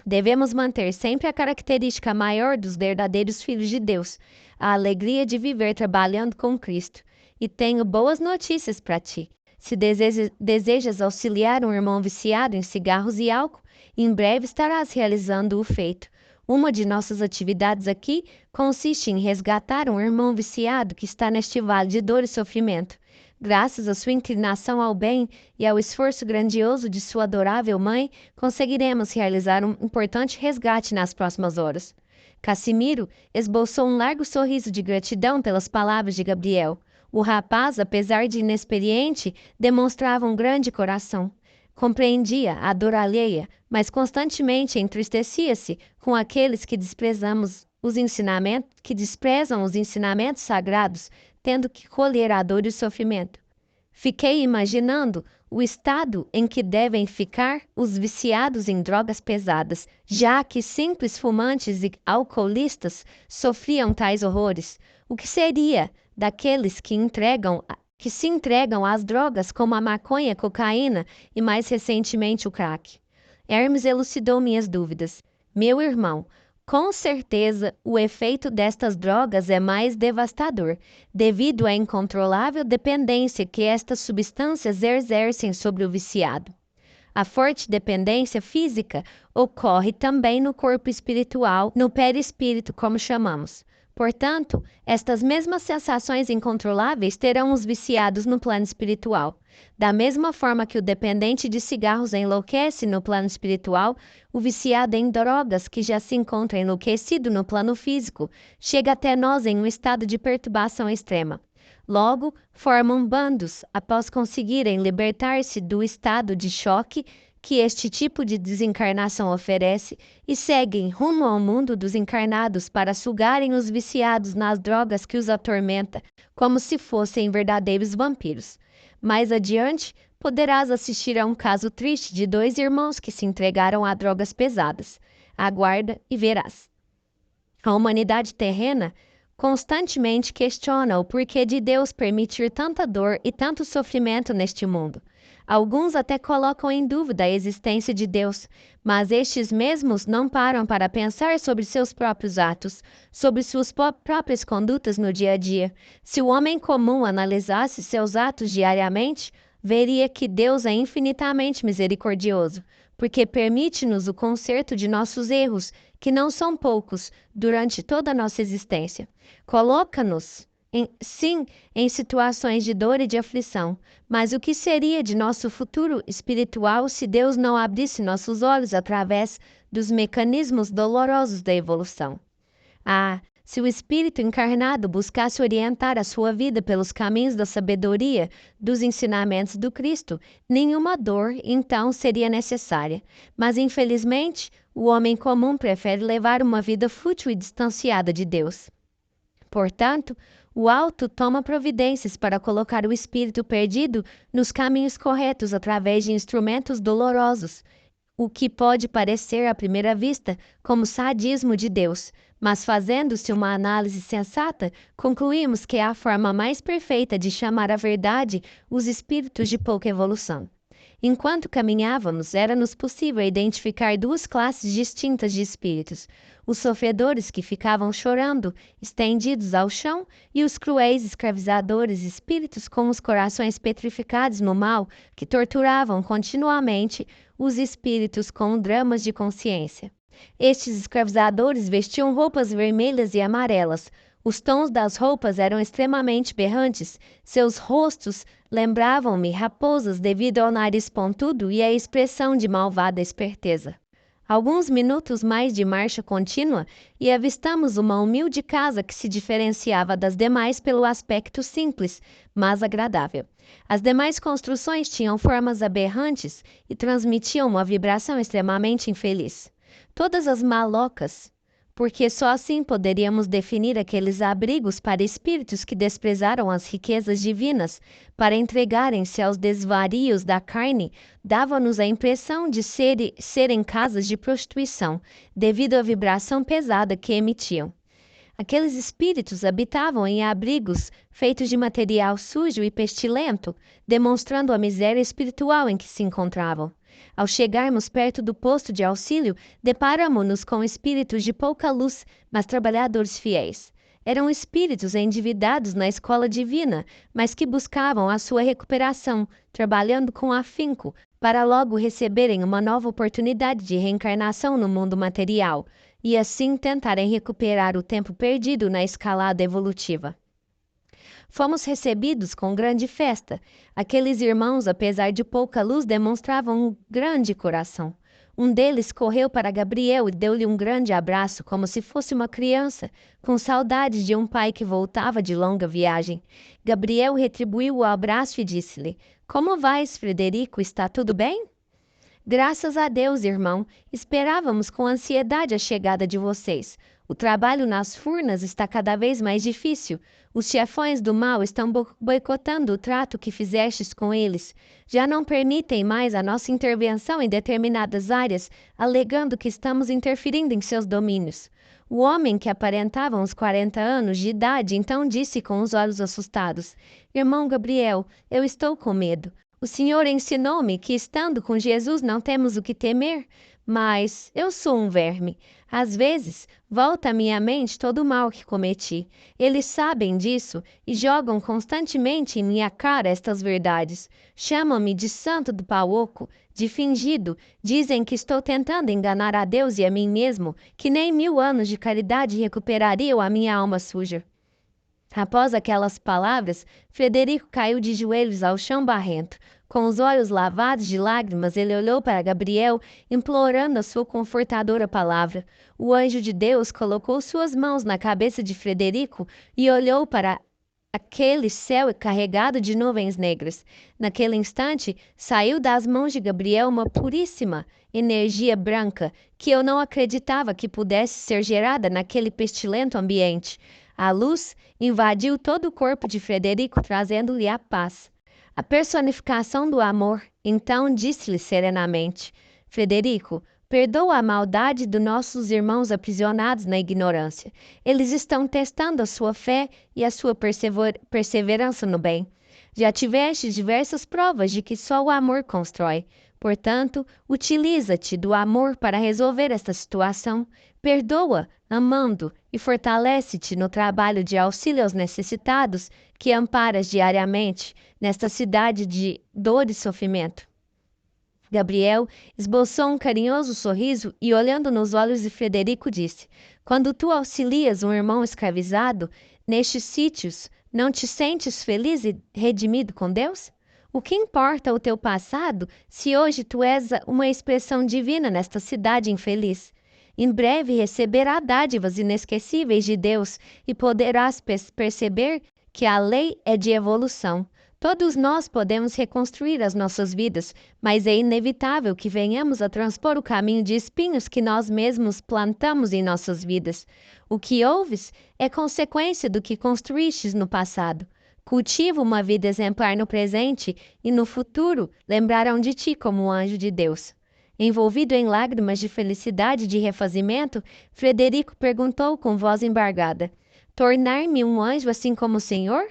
[SPEAKER 1] Devemos manter sempre a característica maior dos verdadeiros filhos de Deus, a alegria de viver trabalhando com Cristo. E tenho boas notícias para ti. Se desejas auxiliar um irmão viciado em cigarros e álcool, em breve estarás realizando o feito. Uma de nossas atividades aqui consiste em resgatar um irmão viciado que está neste vale de dor e sofrimento. Graças à sua inclinação ao bem e ao esforço grandioso de sua adorável mãe, conseguiremos realizar um importante resgate nas próximas horas. Cassimiro esboçou um largo sorriso de gratidão pelas palavras de Gabriel. O rapaz, apesar de inexperiente, demonstrava um grande coração. Compreendia a dor alheia, mas constantemente entristecia-se com aqueles que desprezam os ensinamentos sagrados, tendo que colher a dor e o sofrimento. Fiquei imaginando o estado em que devem ficar os viciados em drogas pesadas, já que simples fumantes e alcoolistas sofriam tais horrores. O que seria daqueles que se entregam às drogas como a maconha, a cocaína e mais recentemente o crack? Hermes elucidou minhas dúvidas. Meu irmão, com certeza o efeito destas drogas é mais devastador, devido à incontrolável dependência que estas substâncias exercem sobre o viciado. A forte dependência física ocorre também no corpo espiritual, no perispírito, como chamamos. Portanto, estas mesmas sensações incontroláveis terão os viciados no plano espiritual. Da mesma forma que o dependente de cigarros enlouquece no plano espiritual, o viciado em drogas que já se encontra enlouquecido no plano físico chega até nós em um estado de perturbação extrema. Logo, formam bandos após conseguirem libertar-se do estado de choque que este tipo de desencarnação oferece e seguem rumo ao mundo dos encarnados para sugarem os viciados nas drogas que os atormenta, como se fossem verdadeiros vampiros. Mais adiante, poderás assistir a um caso triste de 2 irmãos que se entregaram a drogas pesadas. Aguarda e verás. A humanidade terrena constantemente questiona o porquê de Deus permitir tanta dor e tanto sofrimento neste mundo. Alguns até colocam em dúvida a existência de Deus, mas estes mesmos não param para pensar sobre seus próprios atos, sobre suas próprias condutas no dia a dia. Se o homem comum analisasse seus atos diariamente, veria que Deus é infinitamente misericordioso, porque permite-nos o conserto de nossos erros, que não são poucos, durante toda a nossa existência. Coloca-nos em situações de dor e de aflição, mas o que seria de nosso futuro espiritual se Deus não abrisse nossos olhos através dos mecanismos dolorosos da evolução? Se o espírito encarnado buscasse orientar a sua vida pelos caminhos da sabedoria, dos ensinamentos do Cristo, nenhuma dor então seria necessária. Mas infelizmente, o homem comum prefere levar uma vida fútil e distanciada de Deus. Portanto, o alto toma providências para colocar o espírito perdido nos caminhos corretos através de instrumentos dolorosos, o que pode parecer à primeira vista como sadismo de Deus, mas fazendo-se uma análise sensata, concluímos que é a forma mais perfeita de chamar à verdade os espíritos de pouca evolução. Enquanto caminhávamos, era-nos possível identificar 2 classes distintas de espíritos: os sofredores que ficavam chorando, estendidos ao chão, e os cruéis escravizadores espíritos com os corações petrificados no mal, que torturavam continuamente os espíritos com dramas de consciência. Estes escravizadores vestiam roupas vermelhas e amarelas. Os tons das roupas eram extremamente berrantes. Seus rostos lembravam-me raposas devido ao nariz pontudo e à expressão de malvada esperteza. Alguns minutos mais de marcha contínua e avistamos uma humilde casa que se diferenciava das demais pelo aspecto simples, mas agradável. As demais construções tinham formas aberrantes e transmitiam uma vibração extremamente infeliz. Todas as malocas, porque só assim poderíamos definir aqueles abrigos para espíritos que desprezaram as riquezas divinas para entregarem-se aos desvarios da carne, davam-nos a impressão de serem casas de prostituição, devido à vibração pesada que emitiam. Aqueles espíritos habitavam em abrigos feitos de material sujo e pestilento, demonstrando a miséria espiritual em que se encontravam. Ao chegarmos perto do posto de auxílio, deparamo-nos com espíritos de pouca luz, mas trabalhadores fiéis. Eram espíritos endividados na escola divina, mas que buscavam a sua recuperação, trabalhando com afinco, para logo receberem uma nova oportunidade de reencarnação no mundo material, e assim tentarem recuperar o tempo perdido na escalada evolutiva. Fomos recebidos com grande festa. Aqueles irmãos, apesar de pouca luz, demonstravam um grande coração. Um deles correu para Gabriel e deu-lhe um grande abraço, como se fosse uma criança, com saudades de um pai que voltava de longa viagem. Gabriel retribuiu o abraço e disse-lhe: "Como vais, Frederico? Está tudo bem?" "Graças a Deus, irmão. Esperávamos com ansiedade a chegada de vocês. O trabalho nas furnas está cada vez mais difícil. Os chefões do mal estão boicotando o trato que fizestes com eles. Já não permitem mais a nossa intervenção em determinadas áreas, alegando que estamos interferindo em seus domínios." O homem, que aparentava uns 40 anos de idade, então disse com os olhos assustados: "Irmão Gabriel, eu estou com medo. O Senhor ensinou-me que, estando com Jesus, não temos o que temer, mas eu sou um verme. Às vezes, volta à minha mente todo o mal que cometi. Eles sabem disso e jogam constantemente em minha cara estas verdades. Chamam-me de santo do pau oco, de fingido, dizem que estou tentando enganar a Deus e a mim mesmo, que nem 1000 anos de caridade recuperariam a minha alma suja." Após aquelas palavras, Frederico caiu de joelhos ao chão barrento. Com os olhos lavados de lágrimas, ele olhou para Gabriel, implorando a sua confortadora palavra. O anjo de Deus colocou suas mãos na cabeça de Frederico e olhou para aquele céu carregado de nuvens negras. Naquele instante, saiu das mãos de Gabriel uma puríssima energia branca que eu não acreditava que pudesse ser gerada naquele pestilento ambiente. A luz invadiu todo o corpo de Frederico, trazendo-lhe a paz. A personificação do amor, então, disse-lhe serenamente: "Frederico, perdoa a maldade dos nossos irmãos aprisionados na ignorância. Eles estão testando a sua fé e a sua perseverança no bem. Já tiveste diversas provas de que só o amor constrói. Portanto, utiliza-te do amor para resolver esta situação. Perdoa, amando, e fortalece-te no trabalho de auxílio aos necessitados que amparas diariamente nesta cidade de dor e sofrimento." Gabriel esboçou um carinhoso sorriso e, olhando nos olhos de Frederico, disse: "Quando tu auxilias um irmão escravizado nestes sítios, não te sentes feliz e redimido com Deus? O que importa o teu passado se hoje tu és uma expressão divina nesta cidade infeliz? Em breve receberás dádivas inesquecíveis de Deus e poderás perceber que a lei é de evolução. Todos nós podemos reconstruir as nossas vidas, mas é inevitável que venhamos a transpor o caminho de espinhos que nós mesmos plantamos em nossas vidas. O que ouves é consequência do que construístes no passado. Cultiva uma vida exemplar no presente e no futuro lembrarão de ti como um anjo de Deus." Envolvido em lágrimas de felicidade e de refazimento, Frederico perguntou com voz embargada: "Tornar-me um anjo assim como o Senhor?"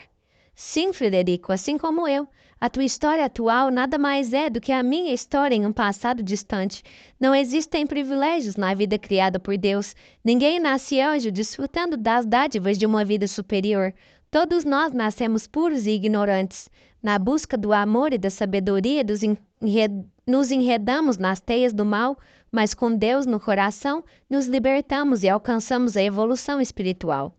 [SPEAKER 1] "Sim, Frederico, assim como eu. A tua história atual nada mais é do que a minha história em um passado distante. Não existem privilégios na vida criada por Deus. Ninguém nasce anjo desfrutando das dádivas de uma vida superior. Todos nós nascemos puros e ignorantes. Na busca do amor e da sabedoria dos nos enredamos nas teias do mal, mas com Deus no coração, nos libertamos e alcançamos a evolução espiritual.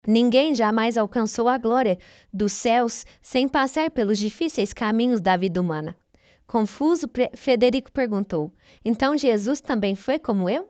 [SPEAKER 1] Ninguém jamais alcançou a glória dos céus sem passar pelos difíceis caminhos da vida humana. Confuso, Frederico perguntou: então Jesus também foi como eu?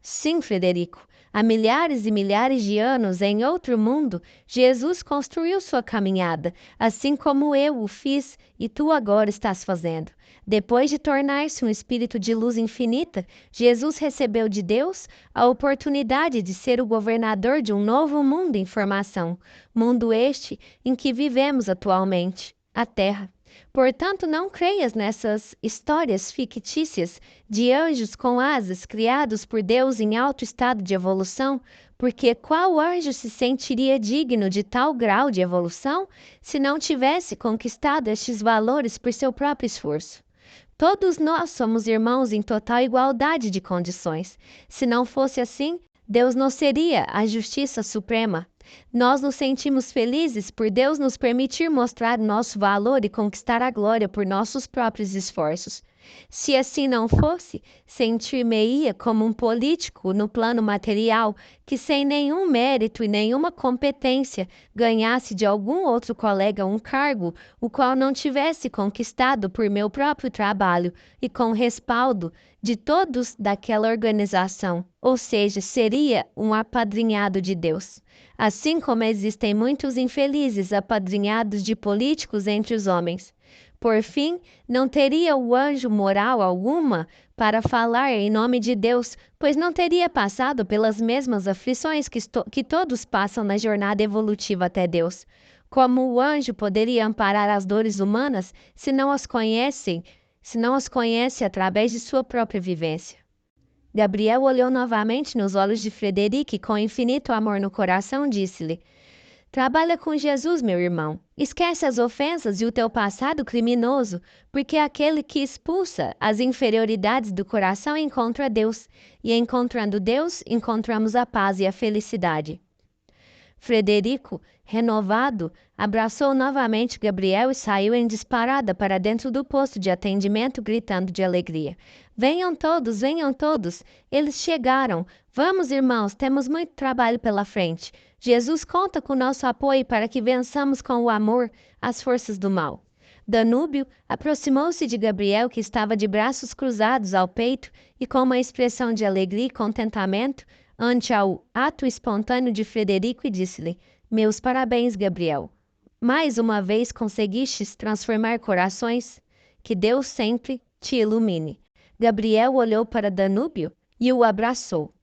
[SPEAKER 1] Sim, Frederico. Há milhares e milhares de anos, em outro mundo, Jesus construiu sua caminhada, assim como eu o fiz e tu agora estás fazendo. Depois de tornar-se um espírito de luz infinita, Jesus recebeu de Deus a oportunidade de ser o governador de um novo mundo em formação, mundo este em que vivemos atualmente, a Terra. Portanto, não creias nessas histórias fictícias de anjos com asas criados por Deus em alto estado de evolução, porque qual anjo se sentiria digno de tal grau de evolução se não tivesse conquistado estes valores por seu próprio esforço? Todos nós somos irmãos em total igualdade de condições. Se não fosse assim, Deus não seria a justiça suprema. Nós nos sentimos felizes por Deus nos permitir mostrar nosso valor e conquistar a glória por nossos próprios esforços. Se assim não fosse, sentir-me-ia como um político no plano material que, sem nenhum mérito e nenhuma competência, ganhasse de algum outro colega um cargo o qual não tivesse conquistado por meu próprio trabalho e com respaldo de todos daquela organização, ou seja, seria um apadrinhado de Deus. Assim como existem muitos infelizes apadrinhados de políticos entre os homens. Por fim, não teria o anjo moral alguma para falar em nome de Deus, pois não teria passado pelas mesmas aflições que todos passam na jornada evolutiva até Deus. Como o anjo poderia amparar as dores humanas se não as conhece através de sua própria vivência? Gabriel olhou novamente nos olhos de Frederico e, com infinito amor no coração, disse-lhe: trabalha com Jesus, meu irmão. Esquece as ofensas e o teu passado criminoso, porque aquele que expulsa as inferioridades do coração encontra Deus, e encontrando Deus, encontramos a paz e a felicidade. Frederico, renovado, abraçou novamente Gabriel e saiu em disparada para dentro do posto de atendimento, gritando de alegria: venham todos, venham todos! Eles chegaram! Vamos, irmãos, temos muito trabalho pela frente. Jesus conta com nosso apoio para que vençamos com o amor as forças do mal. Danúbio aproximou-se de Gabriel, que estava de braços cruzados ao peito e com uma expressão de alegria e contentamento ante ao ato espontâneo de Frederico, e disse-lhe: meus parabéns, Gabriel. Mais uma vez conseguistes transformar corações? Que Deus sempre te ilumine. Gabriel olhou para Danúbio e o abraçou.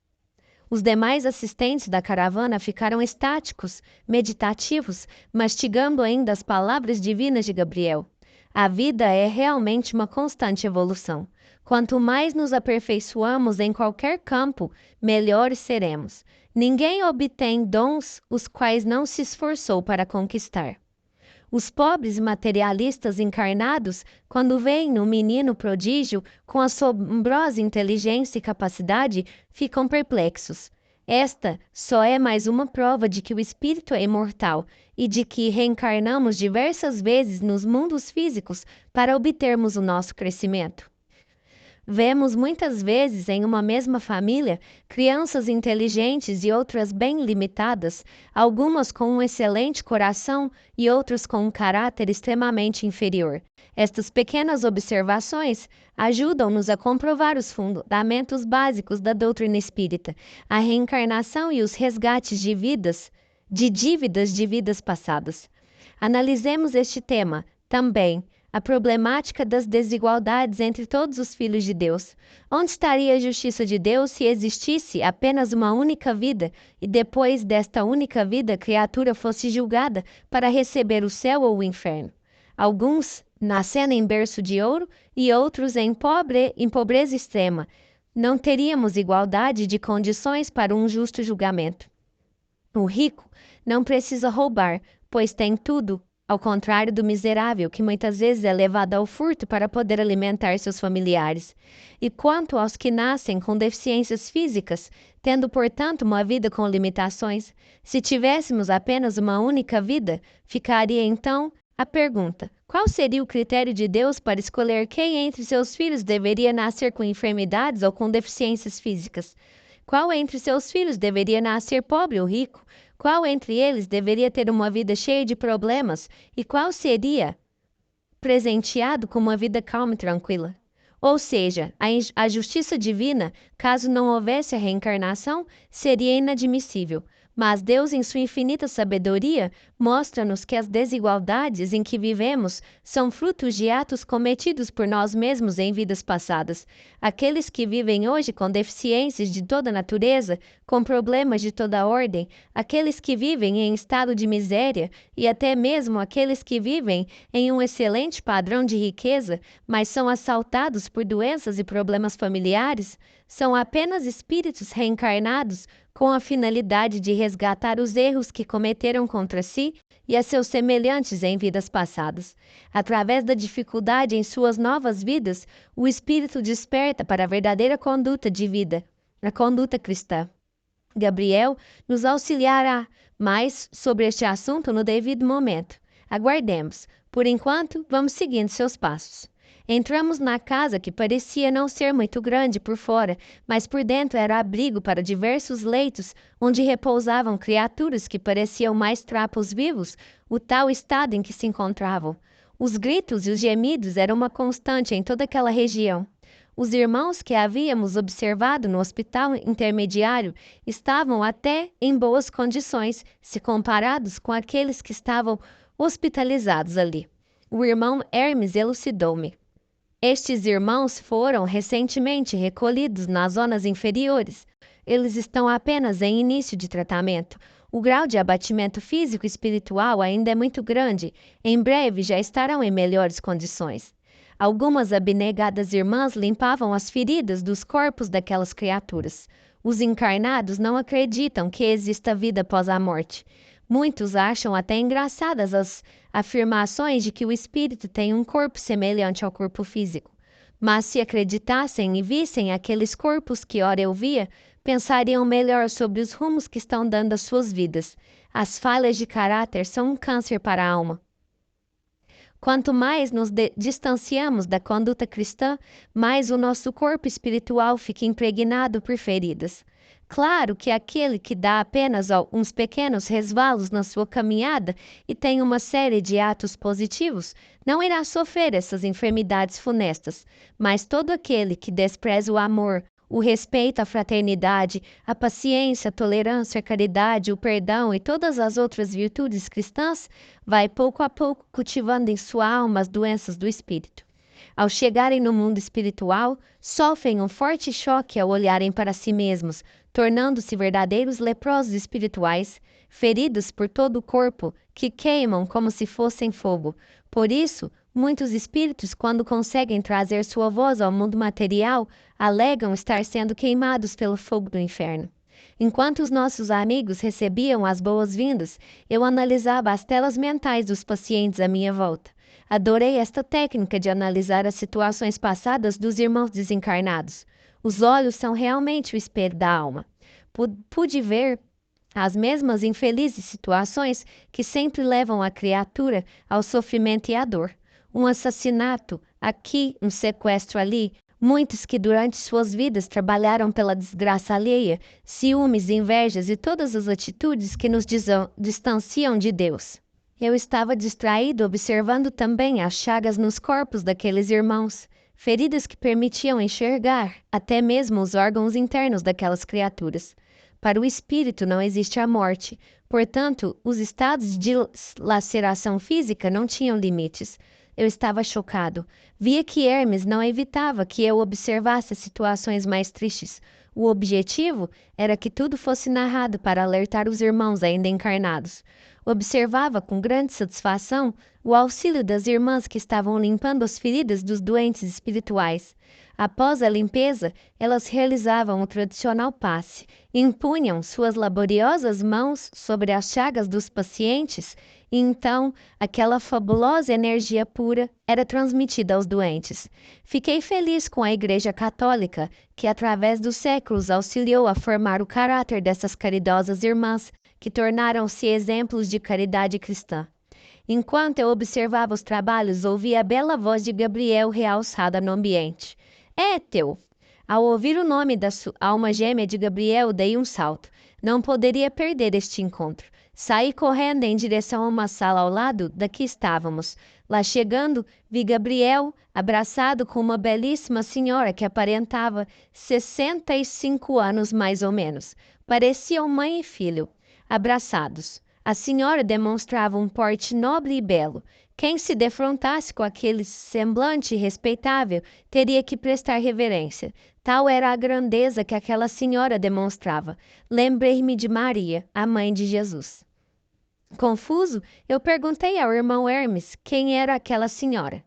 [SPEAKER 1] Os demais assistentes da caravana ficaram estáticos, meditativos, mastigando ainda as palavras divinas de Gabriel. A vida é realmente uma constante evolução. Quanto mais nos aperfeiçoamos em qualquer campo, melhores seremos. Ninguém obtém dons os quais não se esforçou para conquistar. Os pobres materialistas encarnados, quando veem um menino prodígio com assombrosa inteligência e capacidade, ficam perplexos. Esta só é mais uma prova de que o espírito é imortal e de que reencarnamos diversas vezes nos mundos físicos para obtermos o nosso crescimento. Vemos muitas vezes em uma mesma família crianças inteligentes e outras bem limitadas, algumas com um excelente coração e outras com um caráter extremamente inferior. Estas pequenas observações ajudam-nos a comprovar os fundamentos básicos da doutrina espírita, a reencarnação e os resgates de dívidas de vidas passadas. Analisemos este tema também. A problemática das desigualdades entre todos os filhos de Deus. Onde estaria a justiça de Deus se existisse apenas uma única vida e depois desta única vida a criatura fosse julgada para receber o céu ou o inferno? Alguns nascendo em berço de ouro e outros em pobreza extrema. Não teríamos igualdade de condições para um justo julgamento. O rico não precisa roubar, pois tem tudo, ao contrário do miserável, que muitas vezes é levado ao furto para poder alimentar seus familiares. E quanto aos que nascem com deficiências físicas, tendo, portanto, uma vida com limitações, se tivéssemos apenas uma única vida, ficaria então A pergunta: qual seria o critério de Deus para escolher quem entre seus filhos deveria nascer com enfermidades ou com deficiências físicas? Qual entre seus filhos deveria nascer pobre ou rico? Qual entre eles deveria ter uma vida cheia de problemas? E qual seria presenteado com uma vida calma e tranquila? Ou seja, a justiça divina, caso não houvesse a reencarnação, seria inadmissível. Mas Deus, em sua infinita sabedoria, mostra-nos que as desigualdades em que vivemos são frutos de atos cometidos por nós mesmos em vidas passadas. Aqueles que vivem hoje com deficiências de toda natureza, com problemas de toda ordem, aqueles que vivem em estado de miséria e até mesmo aqueles que vivem em um excelente padrão de riqueza, mas são assaltados por doenças e problemas familiares, são apenas espíritos reencarnados com a finalidade de resgatar os erros que cometeram contra si e a seus semelhantes em vidas passadas. Através da dificuldade em suas novas vidas, o espírito desperta para a verdadeira conduta de vida, a conduta cristã. Gabriel nos auxiliará mais sobre este assunto no devido momento. Aguardemos. Por enquanto, vamos seguindo seus passos. Entramos na casa que parecia não ser muito grande por fora, mas por dentro era abrigo para diversos leitos, onde repousavam criaturas que pareciam mais trapos vivos, o tal estado em que se encontravam. Os gritos e os gemidos eram uma constante em toda aquela região. Os irmãos que havíamos observado no hospital intermediário estavam até em boas condições, se comparados com aqueles que estavam hospitalizados ali. O irmão Hermes elucidou-me. Estes irmãos foram recentemente recolhidos nas zonas inferiores. Eles estão apenas em início de tratamento. O grau de abatimento físico e espiritual ainda é muito grande. Em breve já estarão em melhores condições. Algumas abnegadas irmãs limpavam as feridas dos corpos daquelas criaturas. Os encarnados não acreditam que exista vida após a morte. Muitos acham até engraçadas as afirmações de que o espírito tem um corpo semelhante ao corpo físico. Mas se acreditassem e vissem aqueles corpos que ora eu via, pensariam melhor sobre os rumos que estão dando às suas vidas. As falhas de caráter são um câncer para a alma. Quanto mais nos distanciamos da conduta cristã, mais o nosso corpo espiritual fica impregnado por feridas. Claro que aquele que dá apenas uns pequenos resvalos na sua caminhada e tem uma série de atos positivos, não irá sofrer essas enfermidades funestas, mas todo aquele que despreza o amor, o respeito à fraternidade, a paciência, a tolerância, a caridade, o perdão e todas as outras virtudes cristãs, vai pouco a pouco cultivando em sua alma as doenças do espírito. Ao chegarem no mundo espiritual, sofrem um forte choque ao olharem para si mesmos, tornando-se verdadeiros leprosos espirituais, feridos por todo o corpo, que queimam como se fossem fogo. Por isso, muitos espíritos, quando conseguem trazer sua voz ao mundo material, alegam estar sendo queimados pelo fogo do inferno. Enquanto os nossos amigos recebiam as boas-vindas, eu analisava as telas mentais dos pacientes à minha volta. Adorei esta técnica de analisar as situações passadas dos irmãos desencarnados. Os olhos são realmente o espelho da alma. Pude ver as mesmas infelizes situações que sempre levam a criatura ao sofrimento e à dor. Um assassinato aqui, um sequestro ali, muitos que durante suas vidas trabalharam pela desgraça alheia, ciúmes, invejas e todas as atitudes que nos distanciam de Deus. Eu estava distraído observando também as chagas nos corpos daqueles irmãos, feridas que permitiam enxergar até mesmo os órgãos internos daquelas criaturas. Para o espírito não existe a morte, portanto, os estados de laceração física não tinham limites. Eu estava chocado. Via que Hermes não evitava que eu observasse as situações mais tristes. O objetivo era que tudo fosse narrado para alertar os irmãos ainda encarnados. Observava com grande satisfação o auxílio das irmãs que estavam limpando as feridas dos doentes espirituais. Após a limpeza, elas realizavam o tradicional passe, impunham suas laboriosas mãos sobre as chagas dos pacientes e então aquela fabulosa energia pura era transmitida aos doentes. Fiquei feliz com a Igreja Católica, que através dos séculos auxiliou a formar o caráter dessas caridosas irmãs, que tornaram-se exemplos de caridade cristã. Enquanto eu observava os trabalhos, ouvi a bela voz de Gabriel realçada no ambiente. Étel! Ao ouvir o nome da alma gêmea de Gabriel, dei um salto. Não poderia perder este encontro. Saí correndo em direção a uma sala ao lado da que estávamos. Lá chegando, vi Gabriel abraçado com uma belíssima senhora que aparentava 65 anos mais ou menos. Pareciam mãe e filho, abraçados. A senhora demonstrava um porte nobre e belo. Quem se defrontasse com aquele semblante respeitável teria que prestar reverência. Tal era a grandeza que aquela senhora demonstrava. Lembrei-me de Maria, a mãe de Jesus. Confuso, eu perguntei ao irmão Hermes quem era aquela senhora.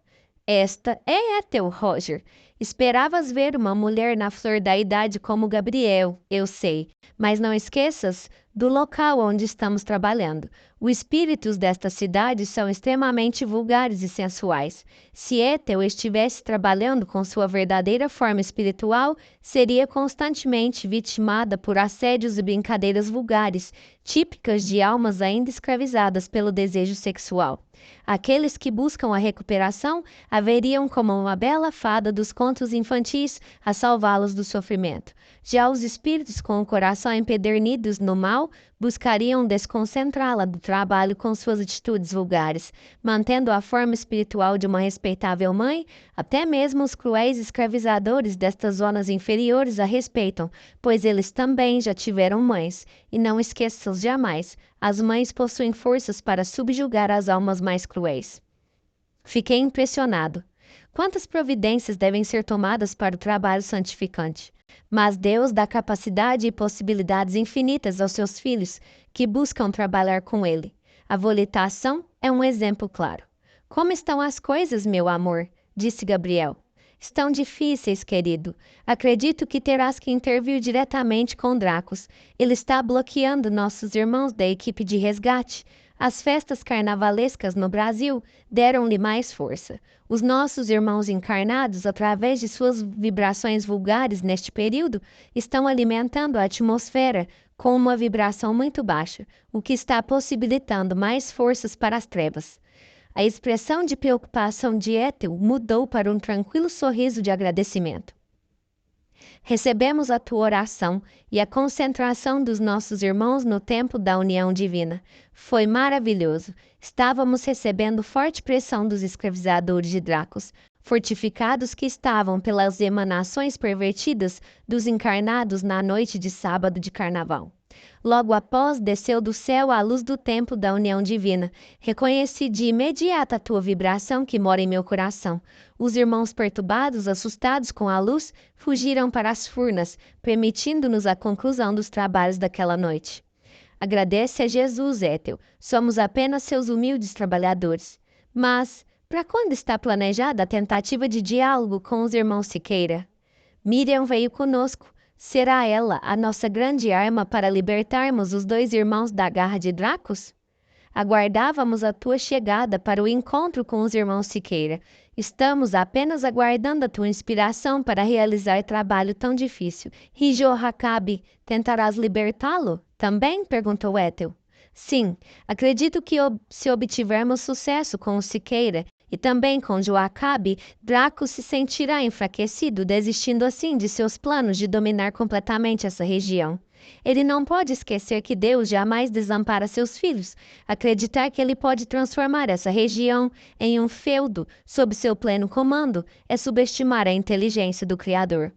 [SPEAKER 1] Esta é Ethel, Roger. Esperavas ver uma mulher na flor da idade como Gabriel, eu sei, mas não esqueças do local onde estamos trabalhando. Os espíritos desta cidade são extremamente vulgares e sensuais. Se Ethel estivesse trabalhando com sua verdadeira forma espiritual, seria constantemente vitimada por assédios e brincadeiras vulgares, típicas de almas ainda escravizadas pelo desejo sexual. Aqueles que buscam a recuperação a veriam como uma bela fada dos contos infantis a salvá-los do sofrimento. Já os espíritos com o coração empedernidos no mal buscariam desconcentrá-la do trabalho com suas atitudes vulgares, mantendo a forma espiritual de uma respeitável mãe. Até mesmo os cruéis escravizadores destas zonas inferiores a respeitam, pois eles também já tiveram mães. E não esqueçam jamais, as mães possuem forças para subjugar as almas mais cruéis. Fiquei impressionado. Quantas providências devem ser tomadas para o trabalho santificante? Mas Deus dá capacidade e possibilidades infinitas aos seus filhos que buscam trabalhar com Ele. A volitação é um exemplo claro. Como estão as coisas, meu amor? Disse Gabriel. Estão difíceis, querido. Acredito que terás que intervir diretamente com Dracos. Ele está bloqueando nossos irmãos da equipe de resgate. As festas carnavalescas no Brasil deram-lhe mais força. Os nossos irmãos encarnados, através de suas vibrações vulgares neste período, estão alimentando a atmosfera com uma vibração muito baixa, o que está possibilitando mais forças para as trevas. A expressão de preocupação de Ethel mudou para um tranquilo sorriso de agradecimento. Recebemos a tua oração e a concentração dos nossos irmãos no templo da união divina. Foi maravilhoso. Estávamos recebendo forte pressão dos escravizadores de Dracos, fortificados que estavam pelas emanações pervertidas dos encarnados na noite de sábado de carnaval. Logo após, desceu do céu a luz do templo da união divina. Reconheci de imediato a tua vibração que mora em meu coração. Os irmãos perturbados, assustados com a luz, fugiram para as furnas, permitindo-nos a conclusão dos trabalhos daquela noite. Agradece a Jesus, Ethel. Somos apenas seus humildes trabalhadores. Mas, para quando está planejada a tentativa de diálogo com os irmãos Siqueira? Miriam veio conosco. Será ela a nossa grande arma para libertarmos os dois irmãos da garra de Dracos? Aguardávamos a tua chegada para o encontro com os irmãos Siqueira. Estamos apenas aguardando a tua inspiração para realizar trabalho tão difícil. E Jorracabe, tentarás libertá-lo? Também? Perguntou Ethel. Sim, acredito que se obtivermos sucesso com o Siqueira e também com Joacabe, Draco se sentirá enfraquecido, desistindo assim de seus planos de dominar completamente essa região. Ele não pode esquecer que Deus jamais desampara seus filhos. Acreditar que ele pode transformar essa região em um feudo sob seu pleno comando é subestimar a inteligência do Criador.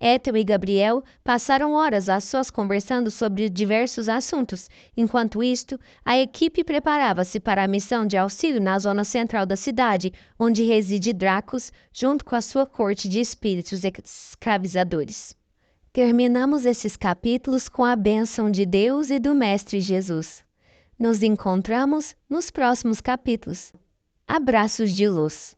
[SPEAKER 1] Ethel e Gabriel passaram horas a sós conversando sobre diversos assuntos. Enquanto isto, a equipe preparava-se para a missão de auxílio na zona central da cidade, onde reside Dracos, junto com a sua corte de espíritos escravizadores. Terminamos esses capítulos com a bênção de Deus e do Mestre Jesus. Nos encontramos nos próximos capítulos. Abraços de luz.